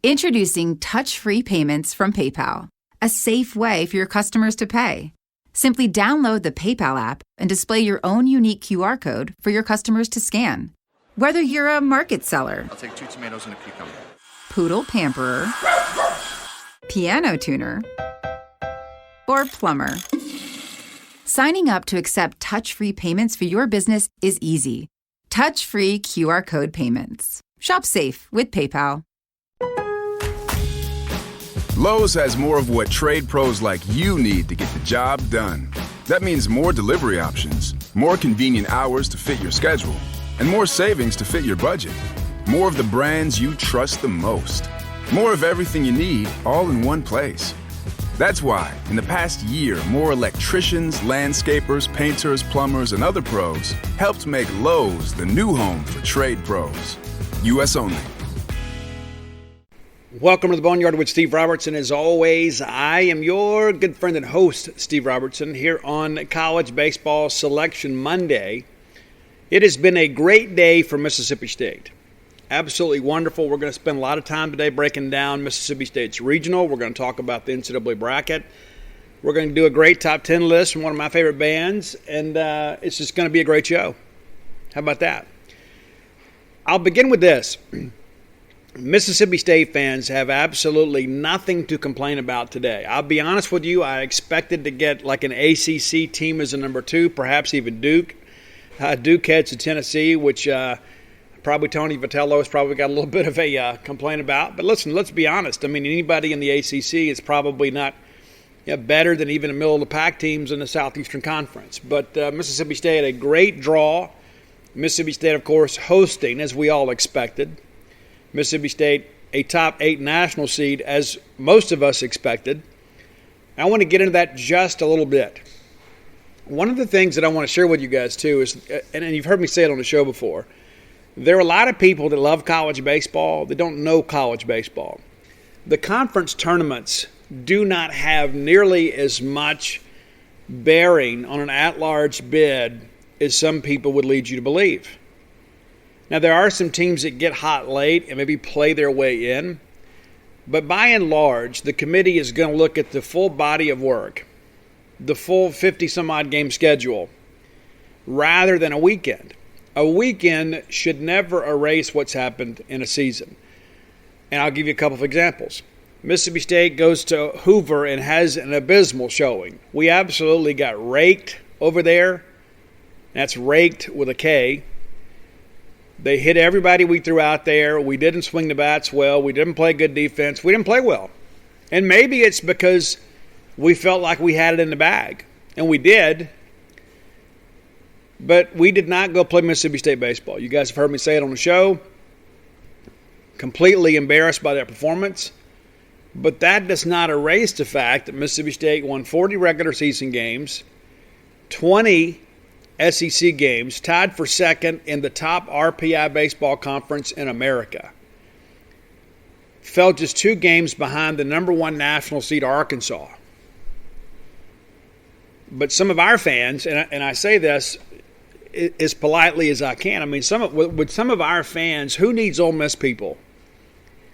Introducing touch-free payments from PayPal, a safe way for your customers to pay. Simply download the PayPal app and display your own unique QR code for your customers to scan. Whether you're a market seller, I'll take 2 tomatoes and a cucumber. poodle pamperer, piano tuner, or plumber, signing up to accept touch-free payments for your business is easy. Touch-free QR code payments. Shop safe with PayPal. Lowe's has more of what trade pros like you need to get the job done. That means more delivery options, more convenient hours to fit your schedule, and more savings to fit your budget. More of the brands you trust the most. More of everything you need, all in one place. That's why, in the past year, more electricians, landscapers, painters, plumbers, and other pros helped make Lowe's the new home for trade pros. U.S. only. Welcome to the Boneyard with Steve Robertson. As always, I am your good friend and host, Steve Robertson, here on College Baseball Selection Monday. It has been a great day for Mississippi State. Absolutely wonderful. We're going to spend a lot of time today breaking down Mississippi State's regional. We're going to talk about the NCAA bracket. We're going to do a great top 10 list from one of my favorite bands, and it's just going to be a great show. How about that? I'll begin with this. Mississippi State fans have absolutely nothing to complain about today. I'll be honest with you, I expected to get like an ACC team as a number 2, perhaps even Duke. Duke heads to Tennessee, which probably Tony Vitello has probably got a little bit of a complaint about. But listen, let's be honest. I mean, anybody in the ACC is probably not better than even the middle-of-the-pack teams in the Southeastern Conference. But Mississippi State had a great draw. Mississippi State, of course, hosting, as we all expected. Mississippi State, a top 8 national seed, as most of us expected. I want to get into that just a little bit. One of the things that I want to share with you guys, too, is, and you've heard me say it on the show before, there are a lot of people that love college baseball that don't know college baseball. The conference tournaments do not have nearly as much bearing on an at-large bid as some people would lead you to believe. Now, there are some teams that get hot late and maybe play their way in, but by and large, the committee is going to look at the full body of work, the full 50-some-odd game schedule, rather than a weekend. A weekend should never erase what's happened in a season. And I'll give you a couple of examples. Mississippi State goes to Hoover and has an abysmal showing. We absolutely got raked over there. That's raked with a K. They hit everybody we threw out there. We didn't swing the bats well. We didn't play good defense. We didn't play well. And maybe it's because we felt like we had it in the bag. And we did. But we did not go play Mississippi State baseball. You guys have heard me say it on the show. Completely embarrassed by that performance. But that does not erase the fact that Mississippi State won 40 regular season games, 20 SEC games, tied for second in the top RPI baseball conference in America. Fell just 2 games behind the number 1 national seed Arkansas. But some of our fans, and I say this as politely as I can, I mean, with some of our fans, who needs Ole Miss people?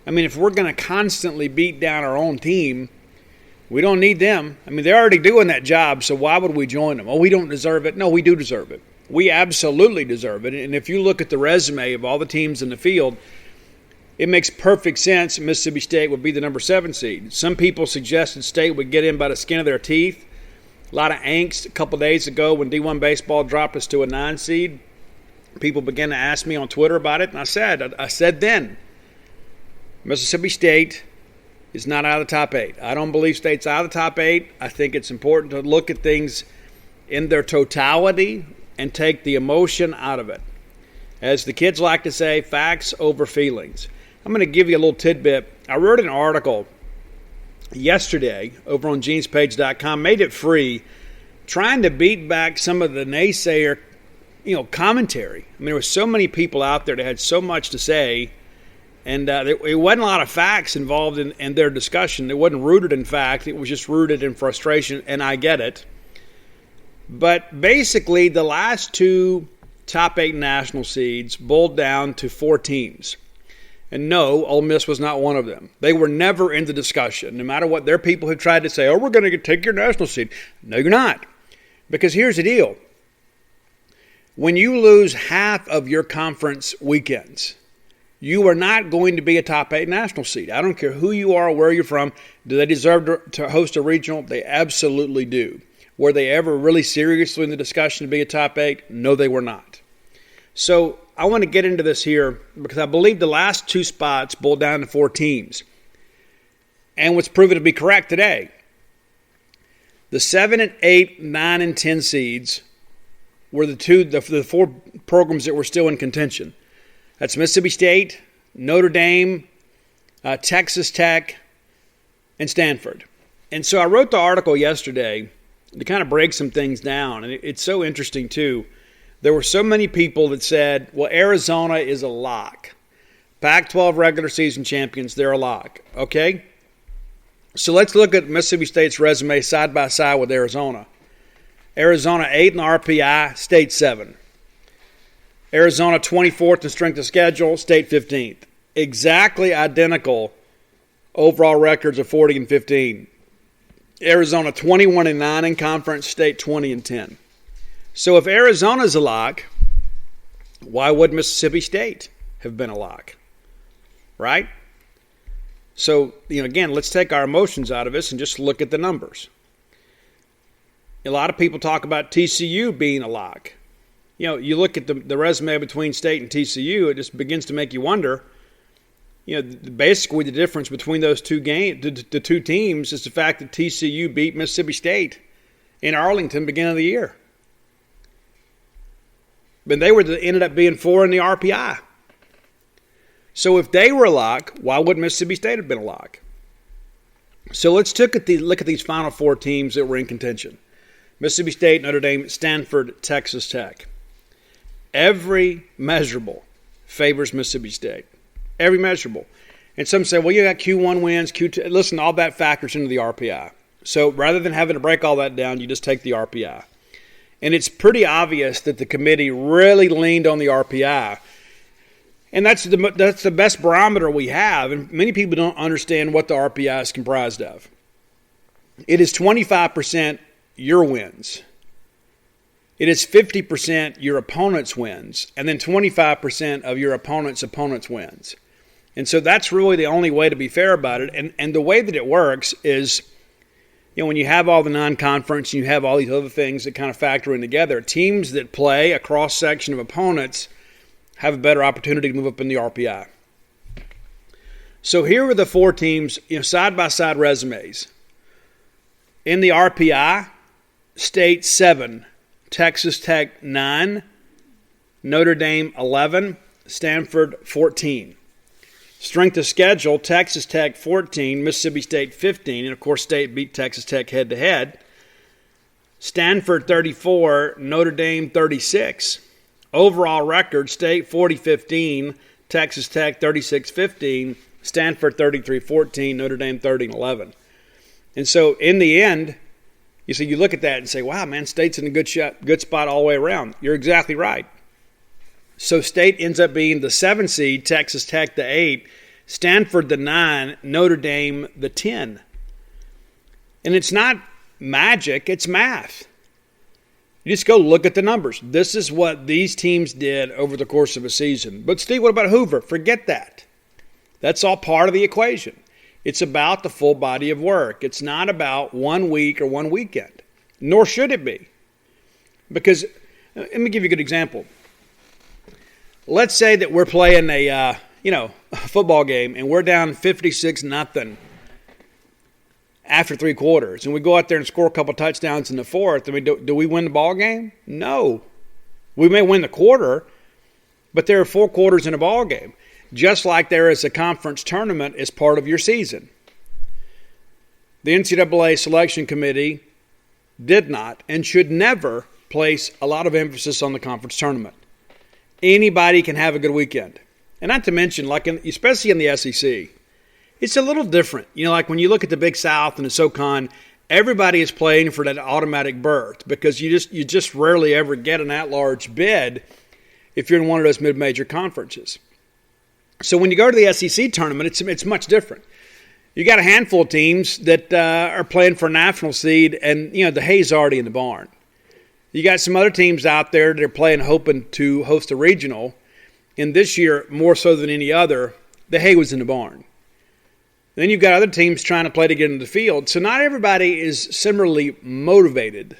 I mean, if we're going to constantly beat down our own team, we don't need them. I mean, they're already doing that job, so why would we join them? Oh, we don't deserve it. No, we do deserve it. We absolutely deserve it. And if you look at the resume of all the teams in the field, it makes perfect sense Mississippi State would be the number 7 seed. Some people suggested State would get in by the skin of their teeth. A lot of angst a couple days ago when D1 baseball dropped us to a 9 seed. People began to ask me on Twitter about it, and I said then, Mississippi State is not out of the top 8. I don't believe State's out of the top 8. I think it's important to look at things in their totality and take the emotion out of it. As the kids like to say, facts over feelings. I'm going to give you a little tidbit. I wrote an article yesterday over on genespage.com, made it free, trying to beat back some of the naysayer, commentary. I mean, there were so many people out there that had so much to say. And it wasn't a lot of facts involved in their discussion. It wasn't rooted in fact. It was just rooted in frustration, and I get it. But basically, the last 2 top 8 national seeds boiled down to 4 teams. And no, Ole Miss was not one of them. They were never in the discussion, no matter what their people have tried to say, oh, we're going to take your national seed. No, you're not. Because here's the deal. When you lose half of your conference weekends, you are not going to be a top 8 national seed. I don't care who you are or where you're from. Do they deserve to host a regional? They absolutely do. Were they ever really seriously in the discussion to be a top 8? No, they were not. So I want to get into this here because I believe the last 2 spots boiled down to 4 teams. And what's proven to be correct today, the 7 and 8, 9 and 10 seeds were the 4 programs that were still in contention. That's Mississippi State, Notre Dame, Texas Tech, and Stanford. And so I wrote the article yesterday to kind of break some things down. And it's so interesting, too. There were so many people that said, well, Arizona is a lock. Pac-12 regular season champions, they're a lock. Okay? So let's look at Mississippi State's resume side by side with Arizona. Arizona 8 in the RPI, State 7. Arizona 24th in strength of schedule, State 15th. Exactly identical overall records of 40 and 15. Arizona 21 and 9 in conference, State 20 and 10. So if Arizona's a lock, why would Mississippi State have been a lock? Right? So, again, let's take our emotions out of this and just look at the numbers. A lot of people talk about TCU being a lock. You look at the resume between State and TCU, it just begins to make you wonder. Basically the difference between those two the 2 teams is the fact that TCU beat Mississippi State in Arlington beginning of the year. But they ended up being 4 in the RPI. So if they were a lock, why would Mississippi State have been a lock? So let's look at these final 4 teams that were in contention. Mississippi State, Notre Dame, Stanford, Texas Tech. Every measurable favors Mississippi State. Every measurable. And some say, well, you got Q1 wins, Q2. Listen, all that factors into the RPI. So rather than having to break all that down, you just take the RPI. And it's pretty obvious that the committee really leaned on the RPI. And that's the best barometer we have. And many people don't understand what the RPI is comprised of. It is 25% your wins. It is 50% your opponent's wins. And then 25% of your opponent's wins. And so that's really the only way to be fair about it. And the way that it works is, when you have all the non-conference and you have all these other things that kind of factor in together, teams that play a cross-section of opponents have a better opportunity to move up in the RPI. So here are the 4 teams, side-by-side resumes. In the RPI, State 7, Texas Tech 9, Notre Dame 11, Stanford 14. Strength of schedule, Texas Tech 14, Mississippi State 15, and of course State beat Texas Tech head-to-head. Stanford 34, Notre Dame 36. Overall record, State 40-15, Texas Tech 36-15, Stanford 33-14, Notre Dame 30-11. And so in the end, you look at that and say, wow, man, State's in a good spot all the way around. You're exactly right. So State ends up being the 7 seed, Texas Tech the 8, Stanford the 9, Notre Dame the 10. And it's not magic, it's math. You just go look at the numbers. This is what these teams did over the course of a season. But Steve, what about Hoover? Forget that. That's all part of the equation. It's about the full body of work. It's not about 1 week or 1 weekend, nor should it be. Because, let me give you a good example. Let's say that we're playing a football game and we're down 56-0 after 3 quarters, and we go out there and score a couple touchdowns in the 4th. I mean, do we win the ball game? No. We may win the quarter, but there are 4 quarters in a ball game. Just like there is a conference tournament as part of your season. The NCAA selection committee did not and should never place a lot of emphasis on the conference tournament. Anybody can have a good weekend. And not to mention, especially in the SEC, it's a little different. Like when you look at the Big South and the SoCon, everybody is playing for that automatic berth because you just rarely ever get an at-large bid if you're in one of those mid-major conferences. So when you go to the SEC tournament, it's much different. You got a handful of teams that are playing for a national seed, and the hay's already in the barn. You got some other teams out there that are playing hoping to host a regional, and this year, more so than any other, the hay was in the barn. Then you've got other teams trying to play to get into the field, so not everybody is similarly motivated.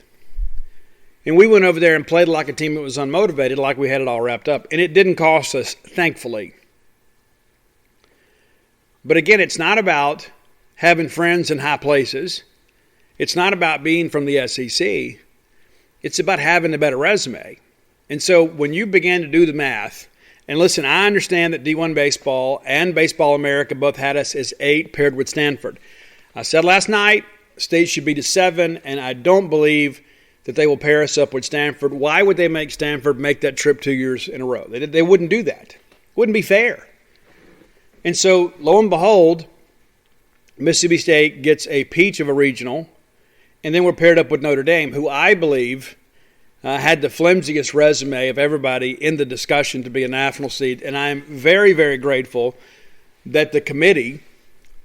And we went over there and played like a team that was unmotivated, like we had it all wrapped up, and it didn't cost us, thankfully. But again, it's not about having friends in high places. It's not about being from the SEC. It's about having a better resume. And so when you begin to do the math, and listen, I understand that D1 Baseball and Baseball America both had us as 8 paired with Stanford. I said last night, state should be to 7, and I don't believe that they will pair us up with Stanford. Why would they make Stanford make that trip 2 years in a row? They wouldn't do that. It wouldn't be fair. And so, lo and behold, Mississippi State gets a peach of a regional, and then we're paired up with Notre Dame, who I believe had the flimsiest resume of everybody in the discussion to be a national seed. And I'm very, very grateful that the committee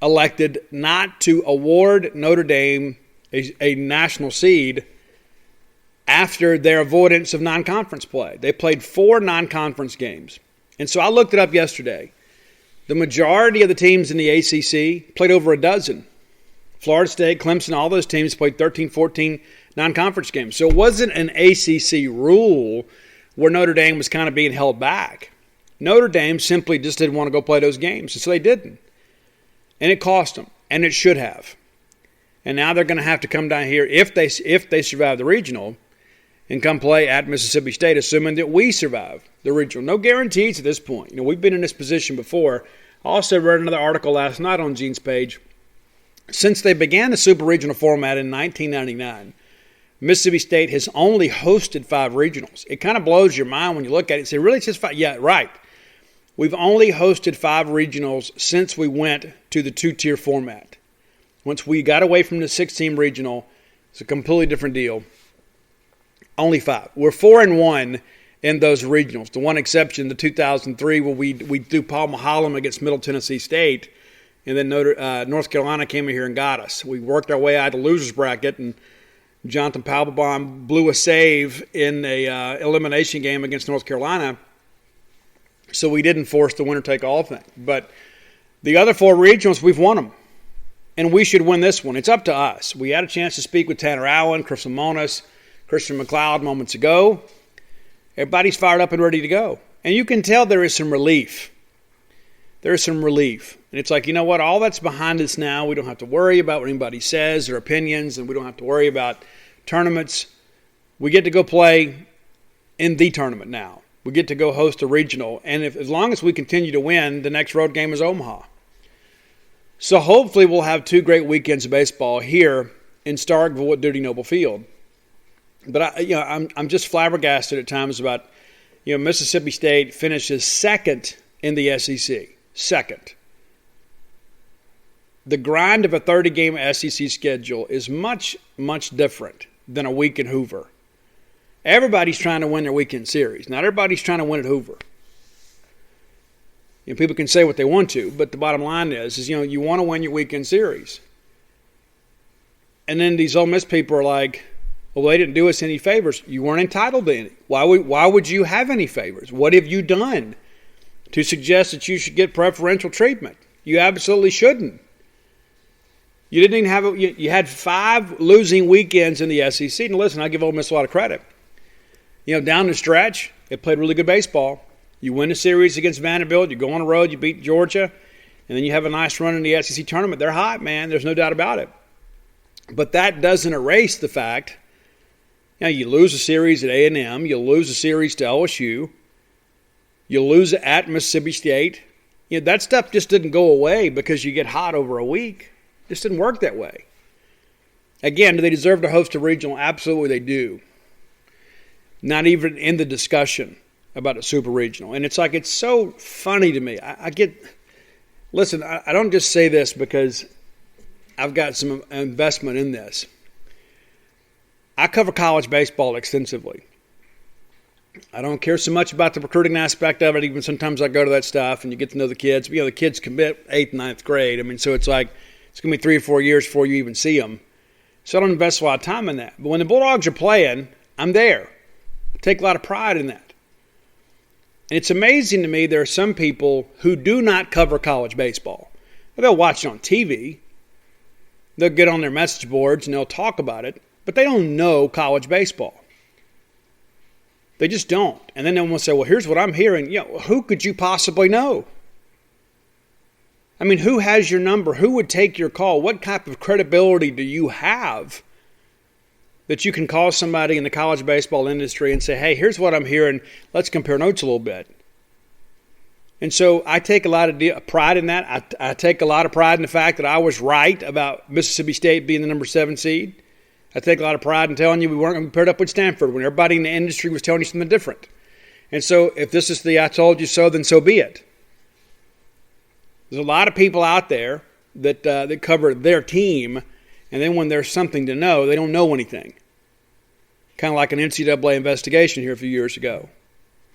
elected not to award Notre Dame a national seed after their avoidance of non-conference play. They played 4 non-conference games. And so I looked it up yesterday. The majority of the teams in the ACC played over a dozen. Florida State, Clemson, all those teams played 13, 14 non-conference games. So it wasn't an ACC rule where Notre Dame was kind of being held back. Notre Dame simply just didn't want to go play those games, and so they didn't. And it cost them, and it should have. And now they're going to have to come down here if they survive the regional and come play at Mississippi State, assuming that we survive the regional. No guarantees at this point. We've been in this position before. I also read another article last night on Gene's page. Since they began the super regional format in 1999, Mississippi State has only hosted 5 regionals. It kind of blows your mind when you look at it and say, really, it's just 5? Yeah, right. We've only hosted 5 regionals since we went to the 2-tier format. Once we got away from the 6-team regional, it's a completely different deal. Only 5. We're 4-1 in those regionals. The one exception, the 2003, where we threw Paul Mahalam against Middle Tennessee State, and then North Carolina came in here and got us. We worked our way out of the loser's bracket, and Jonathan Papelbon blew a save in a elimination game against North Carolina, so we didn't force the winner-take-all thing. But the other 4 regionals, we've won them, and we should win this one. It's up to us. We had a chance to speak with Tanner Allen, Chris Lamonis, Christian McLeod moments ago. Everybody's fired up and ready to go. And you can tell there is some relief. There is some relief. And it's like, you know what? All that's behind us now. We don't have to worry about what anybody says or opinions, and we don't have to worry about tournaments. We get to go play in the tournament now. We get to go host a regional. And as long as we continue to win, the next road game is Omaha. So hopefully we'll have 2 great weekends of baseball here in Starkville at Duty Noble Field. But I'm just flabbergasted at times about, Mississippi State finishes 2nd in the SEC. 2nd. The grind of a 30-game SEC schedule is much, much different than a week in Hoover. Everybody's trying to win their weekend series. Not everybody's trying to win at Hoover. People can say what they want to, but the bottom line is you want to win your weekend series. And then these Ole Miss people are like, well, they didn't do us any favors. You weren't entitled to any. Why would you have any favors? What have you done to suggest that you should get preferential treatment? You absolutely shouldn't. You didn't even have you had 5 losing weekends in the SEC. And listen, I give Ole Miss a lot of credit. Down the stretch, they played really good baseball. You win a series against Vanderbilt. You go on the road. You beat Georgia. And then you have a nice run in the SEC tournament. They're hot, man. There's no doubt about it. But that doesn't erase the fact you lose a series at A&M. You lose a series to LSU. You lose at Mississippi State. That stuff just didn't go away because you get hot over a week. It just didn't work that way. Again, do they deserve to host a regional? Absolutely they do. Not even in the discussion about a super regional. And it's so funny to me. I don't just say this because I've got some investment in this. I cover college baseball extensively. I don't care so much about the recruiting aspect of it. Even sometimes I go to that stuff and you get to know the kids. But, the kids commit 8th, 9th grade. I mean, so it's like it's going to be 3 or 4 years before you even see them. So I don't invest a lot of time in that. But when the Bulldogs are playing, I'm there. I take a lot of pride in that. And it's amazing to me there are some people who do not cover college baseball. They'll watch it on TV. They'll get on their message boards and they'll talk about it. But they don't know college baseball. They just don't. And then they'll say, well, here's what I'm hearing. Who could you possibly know? I mean, who has your number? Who would take your call? What type of credibility do you have that you can call somebody in the college baseball industry and say, hey, here's what I'm hearing. Let's compare notes a little bit. And so I take a lot of pride in that. I take a lot of pride in the fact that I was right about Mississippi State being the number 7 seed. I take a lot of pride in telling you we weren't going to be paired up with Stanford when everybody in the industry was telling you something different. And so if this is the I told you so, then so be it. There's a lot of people out there that cover their team, and then when there's something to know, they don't know anything. Kind of like an NCAA investigation here a few years ago.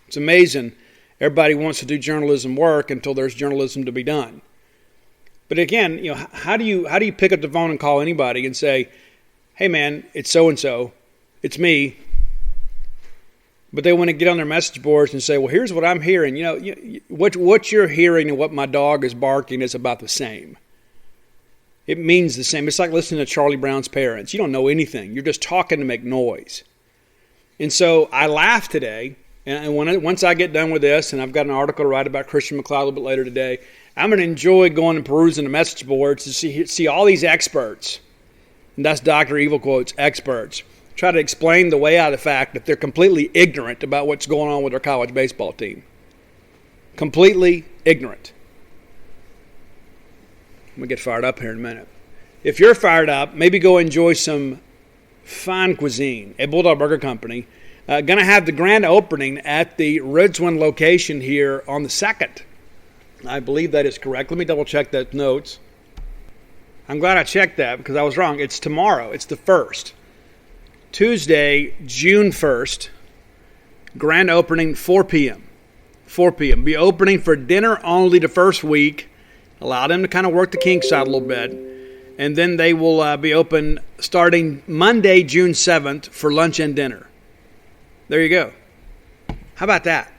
It's amazing. Everybody wants to do journalism work until there's journalism to be done. But again, how do you pick up the phone and call anybody and say, hey man, it's so-and-so, it's me. But they want to get on their message boards and say, well, here's what I'm hearing. What you're hearing and what my dog is barking is about the same. It means the same. It's like listening to Charlie Brown's parents. You don't know anything. You're just talking to make noise. And so I laughed today, and once I get done with this, and I've got an article to write about Christian McLeod a little bit later today, I'm going to enjoy going and perusing the message boards to see all these experts. And that's Dr. Evil Quotes, experts. Try to explain the way out of the fact that they're completely ignorant about what's going on with their college baseball team. Completely ignorant. I'm going to get fired up here in a minute. If you're fired up, maybe go enjoy some fine cuisine at Bulldog Burger Company. Going to have the grand opening at the Ridgeland location here on the 2nd. I believe that is correct. Let me double check that notes. I'm glad I checked that because I was wrong. It's tomorrow. It's the 1st. Tuesday, June 1st. Grand opening, 4 p.m. 4 p.m. Be opening for dinner only the first week. Allow them to kind of work the kinks out a little bit. And then they will be open starting Monday, June 7th for lunch and dinner. There you go. How about that?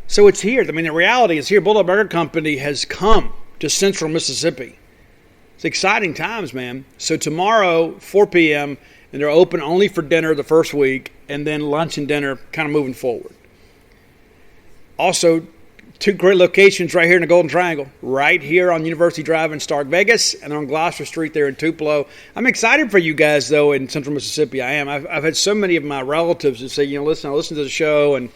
So it's here. I mean, the reality is here. Bulldog Burger Company has come to central Mississippi. It's exciting times, man. So tomorrow, 4 p.m., and they're open only for dinner the first week, and then lunch and dinner kind of moving forward. Also, 2 great locations right here in the Golden Triangle, right here on University Drive in Stark, Vegas, and on Gloucester Street there in Tupelo. I'm excited for you guys, though, in central Mississippi. I am. I've had so many of my relatives that say, listen, I listen to the show, and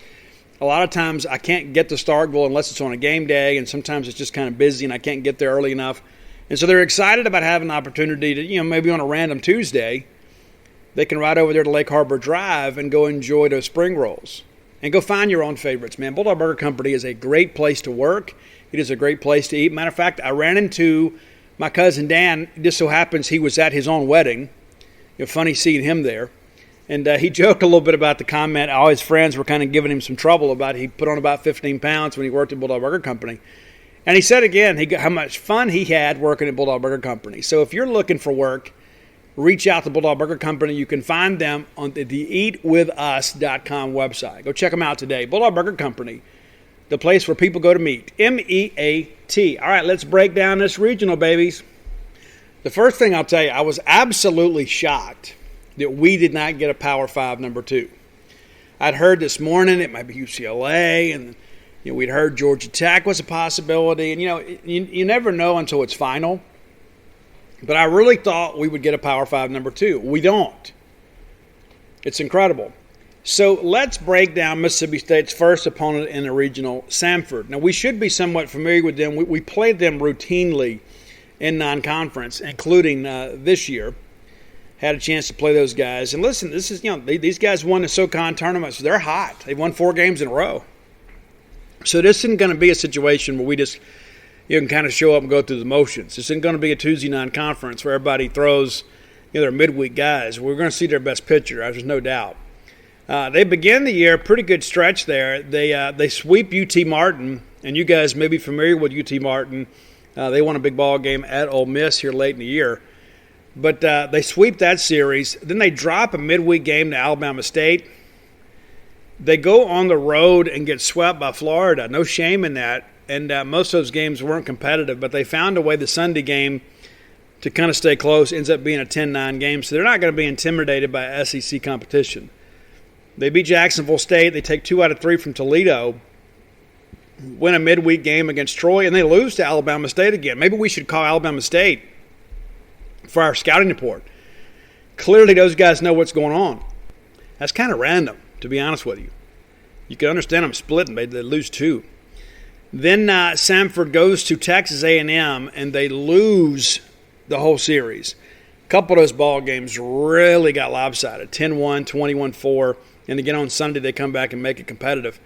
a lot of times I can't get to Starkville unless it's on a game day, and sometimes it's just kind of busy and I can't get there early enough. And so they're excited about having an opportunity to, maybe on a random Tuesday, they can ride over there to Lake Harbor Drive and go enjoy those spring rolls. And go find your own favorites, man. Bulldog Burger Company is a great place to work. It is a great place to eat. Matter of fact, I ran into my cousin Dan. It just so happens he was at his own wedding. Funny seeing him there. And he joked a little bit about the comment. All his friends were kind of giving him some trouble about he put on about 15 pounds when he worked at Bulldog Burger Company. And he said again how much fun he had working at Bulldog Burger Company. So if you're looking for work, reach out to Bulldog Burger Company. You can find them on the eatwithus.com website. Go check them out today. Bulldog Burger Company, the place where people go to meet. M-E-A-T. All right, let's break down this regional, babies. The first thing I'll tell you, I was absolutely shocked that we did not get a Power 5 number 2. I'd heard this morning it might be UCLA, and we'd heard Georgia Tech was a possibility. And, you never know until it's final. But I really thought we would get a Power 5 number 2. We don't. It's incredible. So let's break down Mississippi State's first opponent in the regional, Samford. Now, we should be somewhat familiar with them. We played them routinely in non-conference, including this year. Had a chance to play those guys. And listen, this is, these guys won the SoCon tournament, so they're hot. They've won 4 games in a row. So this isn't going to be a situation where you can kind of show up and go through the motions. This isn't going to be a Tuesday non-conference where everybody throws their midweek guys. We're going to see their best pitcher. There's no doubt. They begin the year, pretty good stretch there. They sweep UT Martin, and you guys may be familiar with UT Martin. They won a big ball game at Ole Miss here late in the year. But they sweep that series. Then they drop a midweek game to Alabama State. They go on the road and get swept by Florida. No shame in that. And most of those games weren't competitive, but they found a way the Sunday game to kind of stay close. Ends up being a 10-9 game, so they're not going to be intimidated by SEC competition. They beat Jacksonville State. They take 2 out of 3 from Toledo, win a midweek game against Troy, and they lose to Alabama State again. Maybe we should call Alabama State for our scouting report. Clearly those guys know what's going on. That's kind of random, to be honest with you. You can understand them splitting. They lose 2. Then Samford goes to Texas A&M, and they lose the whole series. A couple of those ball games really got lopsided, 10-1, 21-4, and again on Sunday they come back and make it competitive.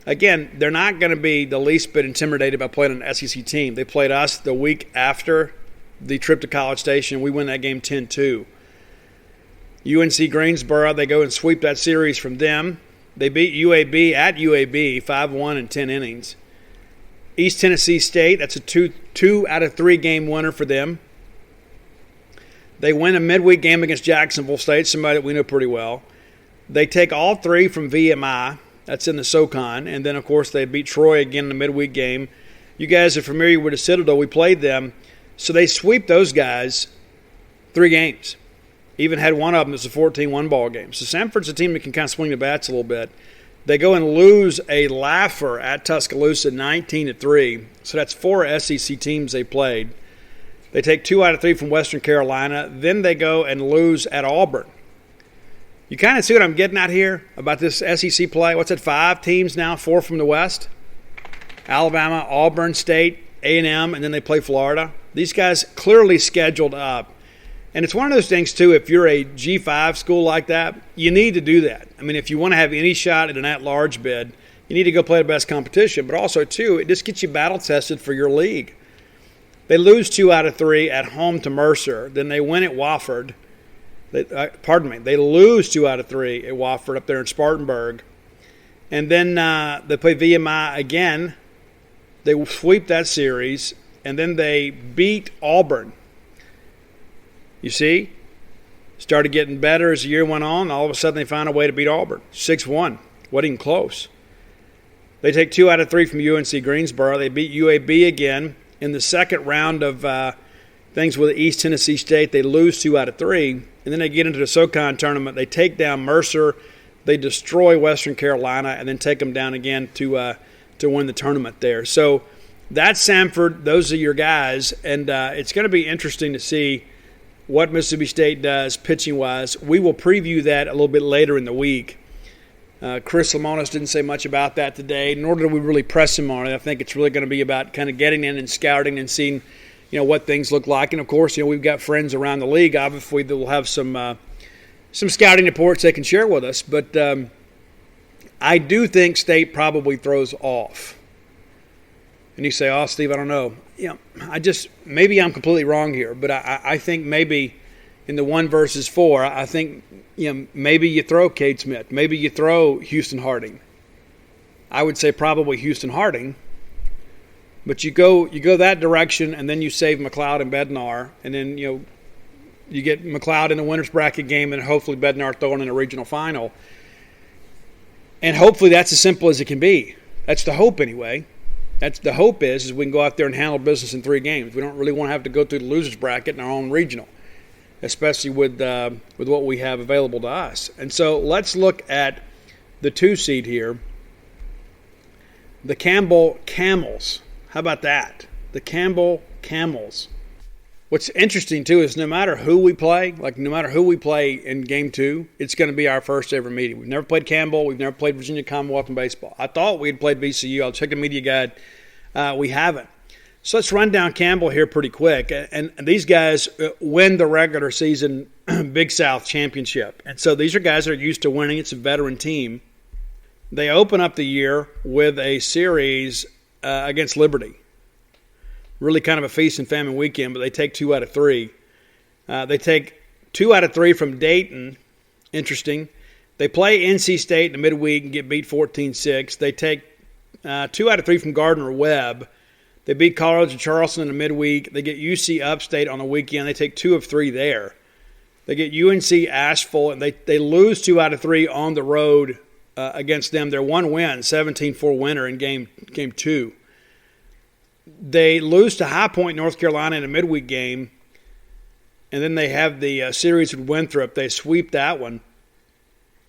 Again, they're not going to be the least bit intimidated by playing an SEC team. They played us the week after the trip to College Station. We win that game 10-2. UNC Greensboro, they go and sweep that series from them. They beat UAB at UAB 5-1 in 10 innings. East Tennessee State, that's a 2 out of 3 game winner for them. They win a midweek game against Jacksonville State, somebody that we know pretty well. They take all 3 from VMI. That's in the SoCon. And then, of course, they beat Troy again in the midweek game. You guys are familiar with the Citadel. We played them. So they sweep those guys 3 games. Even had one of them that's a 14-1 ball game. So Samford's a team that can kind of swing the bats a little bit. They go and lose a laugher at Tuscaloosa 19-3. So that's 4 SEC teams they played. They take 2 out of 3 from Western Carolina. Then they go and lose at Auburn. You kind of see what I'm getting at here about this SEC play. What's it, 5 teams now, 4 from the West? Alabama, Auburn State, A&M, and then they play Florida. These guys clearly scheduled up. And it's one of those things, too, if you're a G5 school like that, you need to do that. I mean, if you want to have any shot at an at-large bid, you need to go play the best competition. But also, too, it just gets you battle-tested for your league. They lose 2 out of 3 at home to Mercer. Then they win at Wofford. They lose 2 out of 3 at Wofford up there in Spartanburg. And then they play VMI again. They sweep that series. And then they beat Auburn. You see? Started getting better as the year went on. All of a sudden they found a way to beat Auburn. 6-1. Wasn't even close. They take 2 out of 3 from UNC Greensboro. They beat UAB again. In the second round of things with East Tennessee State, they lose 2 out of 3. And then they get into the SoCon tournament. They take down Mercer. They destroy Western Carolina and then take them down again to win the tournament there. So that's Samford. Those are your guys. And it's going to be interesting to see what Mississippi State does pitching-wise. We will preview that a little bit later in the week. Chris Lemonis didn't say much about that today, nor did we really press him on it. I think it's really going to be about kind of getting in and scouting and seeing, what things look like. And, of course, we've got friends around the league. Obviously, that will have some scouting reports they can share with us. But I do think State probably throws off. And you say, Steve, I don't know. Maybe I'm completely wrong here, but I think maybe in the 1 versus 4, I think maybe you throw Cade Smith, maybe you throw Houston Harding. I would say probably Houston Harding, but you go that direction, and then you save McLeod and Bednar, and then you get McLeod in the winner's bracket game, and hopefully Bednar throwing in a regional final, and hopefully that's as simple as it can be. That's the hope anyway. That's the hope is we can go out there and handle business in 3 games. We don't really want to have to go through the loser's bracket in our own regional, especially with what we have available to us. And so let's look at the 2 seed here, the Campbell Camels. How about that? The Campbell Camels. What's interesting, too, is no matter who we play in Game 2, it's going to be our first ever meeting. We've never played Campbell. We've never played Virginia Commonwealth in baseball. I thought we had played VCU. I'll check the media guide. We haven't. So let's run down Campbell here pretty quick. And these guys win the regular season Big South championship. And so these are guys that are used to winning. It's a veteran team. They open up the year with a series against Liberty. Really kind of a feast and famine weekend, but they take 2 out of 3. They take 2 out of 3 from Dayton. Interesting. They play NC State in the midweek and get beat 14-6. They take 2 out of 3 from Gardner-Webb. They beat College of Charleston in the midweek. They get UC Upstate on the weekend. They take 2 of 3 there. They get UNC Asheville, and they lose 2 out of 3 on the road against them. Their one win, 17-4 winner in game 2. They lose to High Point, North Carolina in a midweek game, and then they have the series with Winthrop. They sweep that one,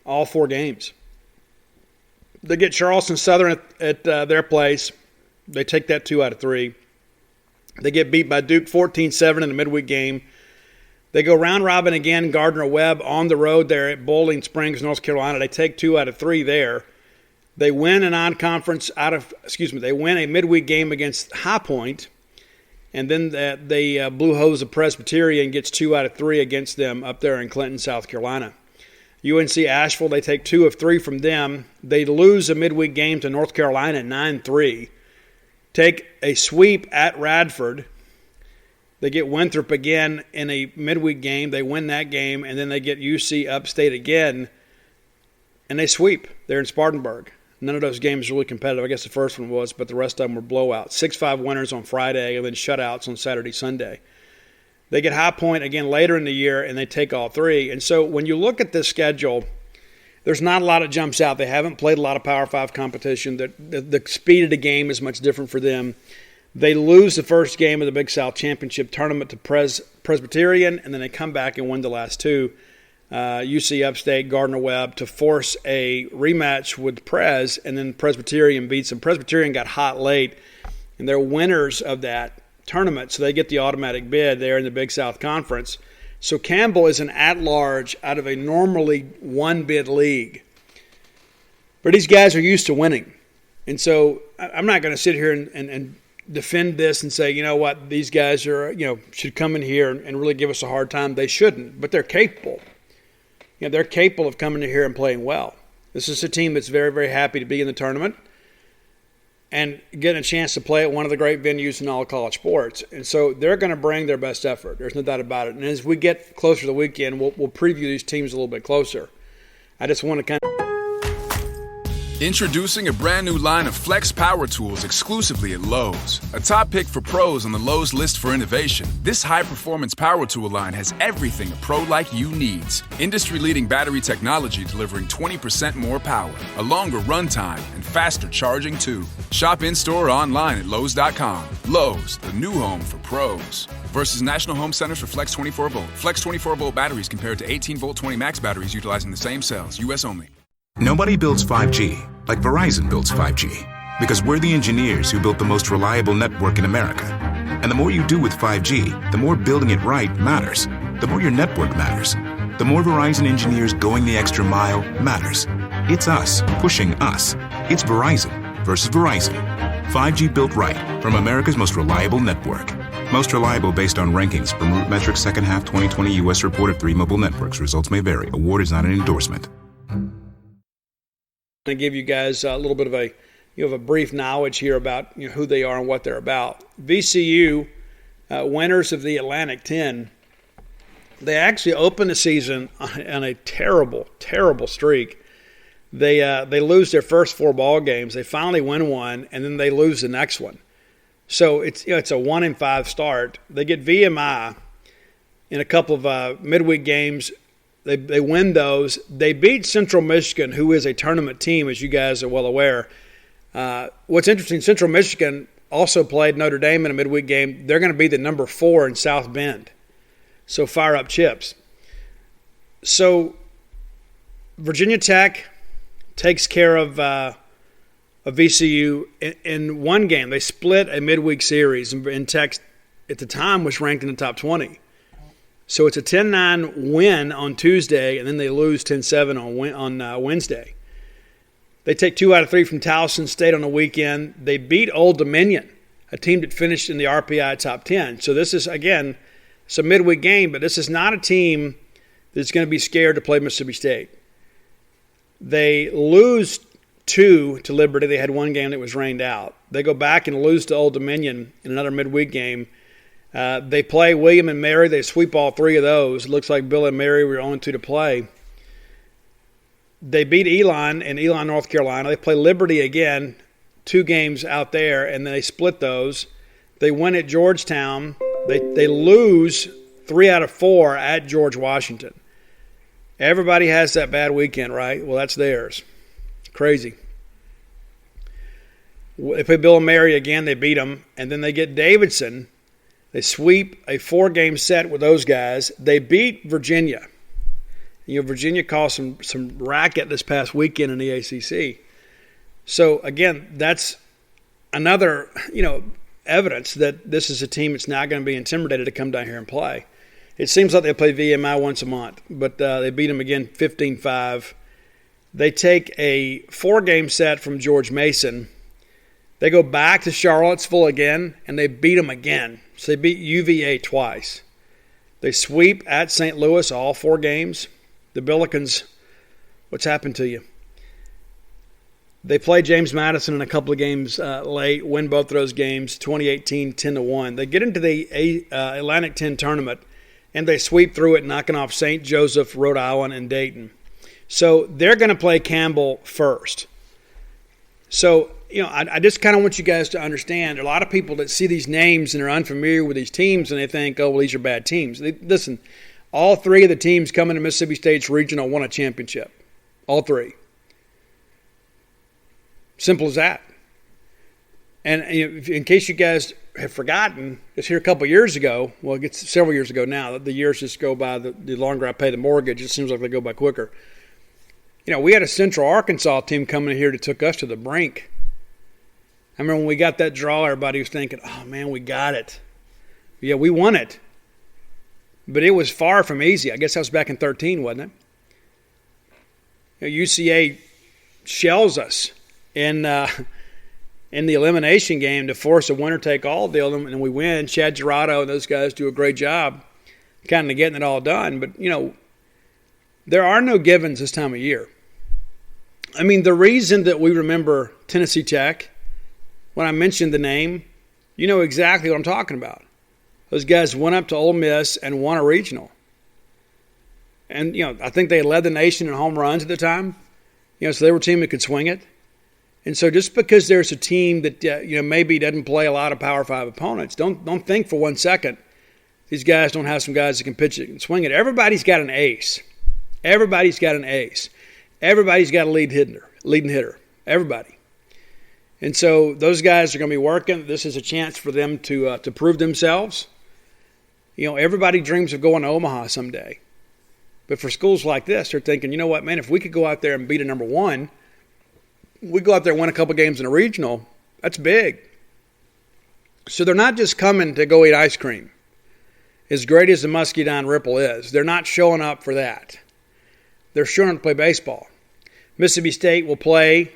all 4 games. They get Charleston Southern at their place. They take that 2 out of 3. They get beat by Duke 14-7 in the midweek game. They go round robin again, Gardner-Webb on the road there at Bowling Springs, North Carolina. They take 2 out of 3 there. They win a non-conference they win a midweek game against High Point, and then they blue hose of Presbyterian, gets 2 out of 3 against them up there in Clinton, South Carolina. UNC Asheville, they take 2 of 3 from them. They lose a midweek game to North Carolina 9-3. Take a sweep at Radford. They get Winthrop again in a midweek game. They win that game, and then they get UC Upstate again, and they sweep. They're in Spartanburg. None of those games are really competitive. I guess the first one was, but the rest of them were blowouts. 6-5 winners on Friday and then shutouts on Saturday, Sunday. They get High Point again later in the year, and they take all 3. And so when you look at this schedule, there's not a lot that jumps out. They haven't played a lot of Power 5 competition. The speed of the game is much different for them. They lose the first game of the Big South Championship tournament to Presbyterian, and then they come back and win the last 2. UC Upstate, Gardner-Webb, to force a rematch with Pres, and then Presbyterian beats them. Presbyterian got hot late, and they're winners of that tournament, so they get the automatic bid there in the Big South Conference. So Campbell is an at-large out of a normally one-bid league. But these guys are used to winning. And so I'm not going to sit here and defend this and say, you know what, these guys are, should come in here and really give us a hard time. They shouldn't, but they're capable. They're capable of coming in here and playing well. This is a team that's very, very happy to be in the tournament and getting a chance to play at one of the great venues in all of college sports. And so they're going to bring their best effort. There's no doubt about it. And as we get closer to the weekend, we'll preview these teams a little bit closer. I just want to kind of... Introducing a brand new line of Flex Power Tools exclusively at Lowe's. A top pick for pros on the Lowe's list for innovation, this high-performance power tool line has everything a pro like you needs. Industry-leading battery technology delivering 20% more power, a longer runtime, and faster charging too. Shop in-store or online at Lowe's.com. Lowe's, the new home for pros. Versus National Home Centers for Flex 24-volt. Flex 24-volt batteries compared to 18-volt 20 max batteries utilizing the same cells. U.S. only. Nobody builds 5G like Verizon builds 5G, because we're the engineers who built the most reliable network in America. And the more you do with 5G, the more building it right matters. The more your network matters. The more Verizon engineers going the extra mile matters. It's us pushing us. It's Verizon versus Verizon. 5G built right from America's most reliable network. Most reliable based on rankings from Root Metrics second half 2020 U.S. report of 3 mobile networks. Results may vary. Award is not an endorsement. To give you guys a little bit of a brief knowledge here about who they are and what they're about. VCU, winners of the Atlantic 10, they actually opened the season on a terrible, terrible streak. They lose their first 4 ball games. They finally win one, and then they lose the next one. So it's a 1-5 start. They get VMI in a couple of midweek games. They win those. They beat Central Michigan, who is a tournament team, as you guys are well aware. What's interesting, Central Michigan also played Notre Dame in a midweek game. They're going to be the number 4 in South Bend. So fire up chips. So Virginia Tech takes care of VCU in one game. They split a midweek series, and Tech at the time was ranked in the top 20. So it's a 10-9 win on Tuesday, and then they lose 10-7 on Wednesday. They take 2 out of 3 from Towson State on the weekend. They beat Old Dominion, a team that finished in the RPI top 10. So this is, again, it's a midweek game, but this is not a team that's going to be scared to play Mississippi State. They lose 2 to Liberty. They had one game that was rained out. They go back and lose to Old Dominion in another midweek game. They play William and Mary. They sweep all 3 of those. It looks like Bill and Mary were only 2 to play. They beat Elon in Elon, North Carolina. They play Liberty again, 2 games out there, and then they split those. They win at Georgetown. They lose 3 out of 4 at George Washington. Everybody has that bad weekend, right? Well, that's theirs. Crazy. They play Bill and Mary again. They beat them. And then they get Davidson. They sweep a 4-game set with those guys. They beat Virginia. Virginia caused some racket this past weekend in the ACC. So, again, that's another, evidence that this is a team that's not going to be intimidated to come down here and play. It seems like they play VMI once a month, but they beat them again 15-5. They take a 4-game set from George Mason. They go back to Charlottesville again, and they beat them again. So they beat UVA twice. They sweep at St. Louis all 4 games. The Billikens, what's happened to you? They play James Madison in a couple of games late, win both of those games, 2018, 10-1. They get into the Atlantic 10 tournament, and they sweep through it, knocking off St. Joseph, Rhode Island, and Dayton. So they're going to play Campbell first. So, I just kind of want you guys to understand, there are a lot of people that see these names and are unfamiliar with these teams, and they think, oh, well, these are bad teams. Listen, all 3 of the teams coming to Mississippi State's regional won a championship. All 3. Simple as that. And in case you guys have forgotten, it's here a couple years ago. Well, it gets several years ago now. The years just go by. The longer I pay the mortgage, it seems like they go by quicker. We had a Central Arkansas team coming here that took us to the brink. I remember when we got that draw, everybody was thinking, oh, man, we got it. Yeah, we won it. But it was far from easy. I guess that was back in 2013, wasn't it? UCA shells us in the elimination game to force a winner-take-all deal, and we win. Chad Gerardo and those guys do a great job kind of getting it all done. But, there are no givens this time of year. I mean, the reason that we remember Tennessee Tech, when I mentioned the name, you know exactly what I'm talking about. Those guys went up to Ole Miss and won a regional. And, I think they led the nation in home runs at the time. So they were a team that could swing it. And so just because there's a team that, maybe doesn't play a lot of Power 5 opponents, don't think for 1 second these guys don't have some guys that can pitch it and swing it. Everybody's got an ace. Everybody's got an ace. Everybody's got a leading hitter. Everybody. And so those guys are going to be working. This is a chance for them to prove themselves. Everybody dreams of going to Omaha someday. But for schools like this, they're thinking, you know what, man, if we could go out there and beat a number 1, we go out there and win a couple games in a regional, that's big. So they're not just coming to go eat ice cream. As great as the Muscadine Ripple is, they're not showing up for that. They're showing up to play baseball. Mississippi State will play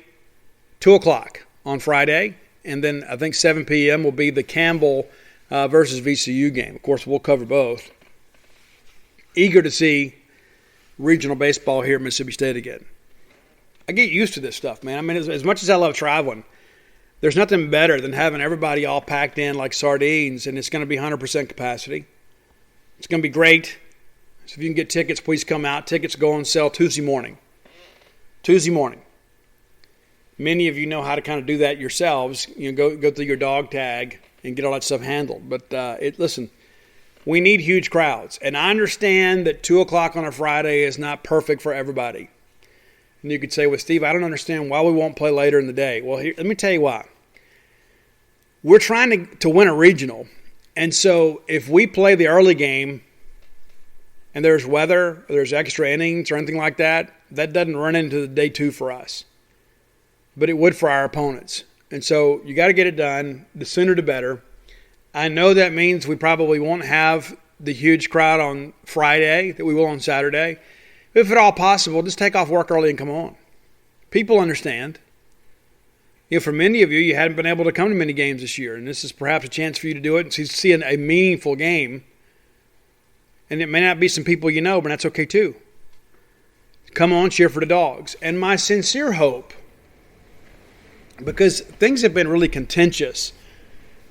2 o'clock on Friday, and then I think 7 p.m. will be the Campbell versus VCU game. Of course, we'll cover both. Eager to see regional baseball here at Mississippi State again. I get used to this stuff, man. I mean, as much as I love traveling, there's nothing better than having everybody all packed in like sardines, and it's going to be 100% capacity. It's going to be great. So if you can get tickets, please come out. Tickets go on sale Tuesday morning. Tuesday morning. Many of you know how to kind of do that yourselves. Go through your dog tag and get all that stuff handled. But listen, we need huge crowds. And I understand that 2 o'clock on a Friday is not perfect for everybody. And you could say, well, Steve, I don't understand why we won't play later in the day. Well, let me tell you why. We're trying to win a regional. And so if we play the early game and there's weather, or there's extra innings or anything like that, that doesn't run into the day 2 for us. But it would for our opponents. And so you got to get it done. The sooner the better. I know that means we probably won't have the huge crowd on Friday that we will on Saturday. If at all possible, just take off work early and come on. People understand. For many of you, you hadn't been able to come to many games this year, and this is perhaps a chance for you to do it and see a meaningful game. And it may not be some people you know, but that's okay too. Come on, cheer for the Dogs. And my sincere hope, because things have been really contentious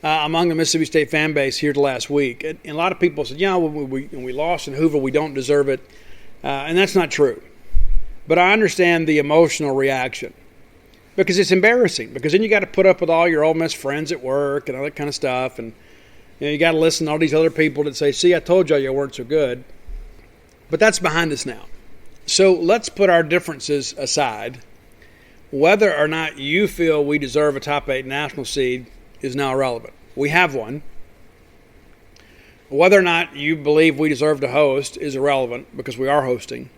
among the Mississippi State fan base here the last week. And a lot of people said, when we lost in Hoover, we don't deserve it. And that's not true. But I understand the emotional reaction because it's embarrassing. Because then you got to put up with all your Ole Miss friends at work and all that kind of stuff. And you got to listen to all these other people that say, see, I told you weren't so good. But that's behind us now. So let's put our differences aside. Whether or not you feel we deserve a top 8 national seed is now irrelevant. We have one. Whether or not you believe we deserve to host is irrelevant because we are hosting.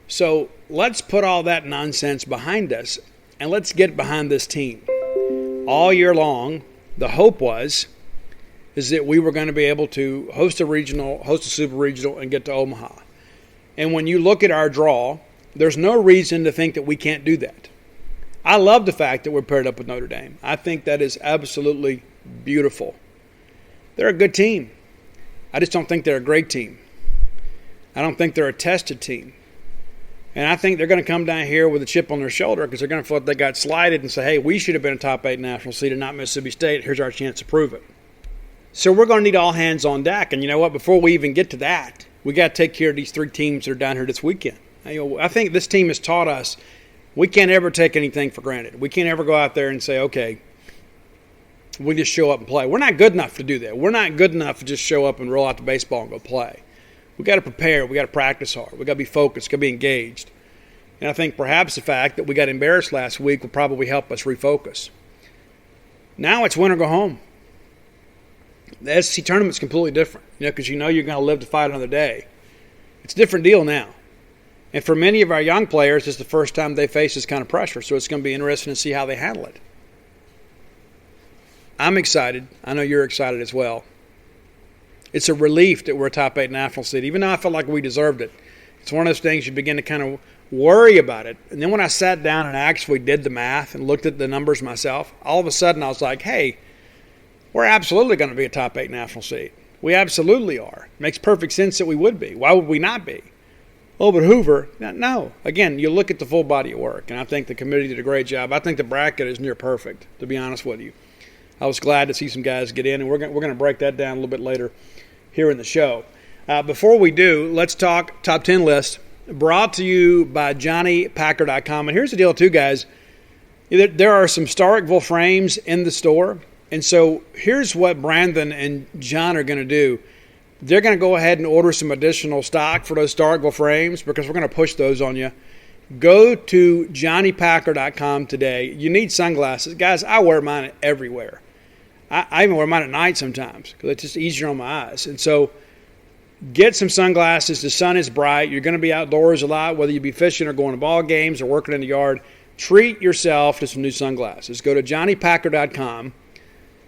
So let's put all that nonsense behind us and let's get behind this team. All year long, the hope is that we were going to be able to host a regional, host a super regional, and get to Omaha. And when you look at our draw, there's no reason to think that we can't do that. I love the fact that we're paired up with Notre Dame. I think that is absolutely beautiful. They're a good team. I just don't think they're a great team. I don't think they're a tested team. And I think they're going to come down here with a chip on their shoulder because they're going to feel like they got slighted and say, hey, we should have been a top 8 national seed and not Mississippi State. Here's our chance to prove it. So we're going to need all hands on deck. And you know what? Before we even get to that, we got to take care of these 3 teams that are down here this weekend. I think this team has taught us we can't ever take anything for granted. We can't ever go out there and say, okay, we just show up and play. We're not good enough to do that. We're not good enough to just show up and roll out the baseball and go play. We got to prepare. We got to practice hard. We got to be focused. Got to be engaged. And I think perhaps the fact that we got embarrassed last week will probably help us refocus. Now it's win or go home. The SEC tournament's completely different, because you're going to live to fight another day. It's a different deal now. And for many of our young players, it's the first time they face this kind of pressure, so it's going to be interesting to see how they handle it. I'm excited. I know you're excited as well. It's a relief that we're a top 8 national seed, even though I felt like we deserved it. It's one of those things you begin to kind of worry about it. And then when I sat down and actually did the math and looked at the numbers myself, all of a sudden I was like, hey, we're absolutely going to be a top 8 national seed. We absolutely are. It makes perfect sense that we would be. Why would we not be? Oh, but Hoover, no. Again, you look at the full body of work, and I think the committee did a great job. I think the bracket is near perfect, to be honest with you. I was glad to see some guys get in, and we're going to break that down a little bit later here in the show. Before we do, let's talk top 10 list brought to you by JohnnyPacker.com. And here's the deal, too, guys. There are some Starkville frames in the store, and so here's what Brandon and John are going to do. They're going to go ahead and order some additional stock for those Starkville frames because we're going to push those on you. Go to JohnnyPacker.com today. You need sunglasses. Guys, I wear mine everywhere. I even wear mine at night sometimes because it's just easier on my eyes. And so get some sunglasses. The sun is bright. You're going to be outdoors a lot, whether you be fishing or going to ball games or working in the yard. Treat yourself to some new sunglasses. Go to JohnnyPacker.com.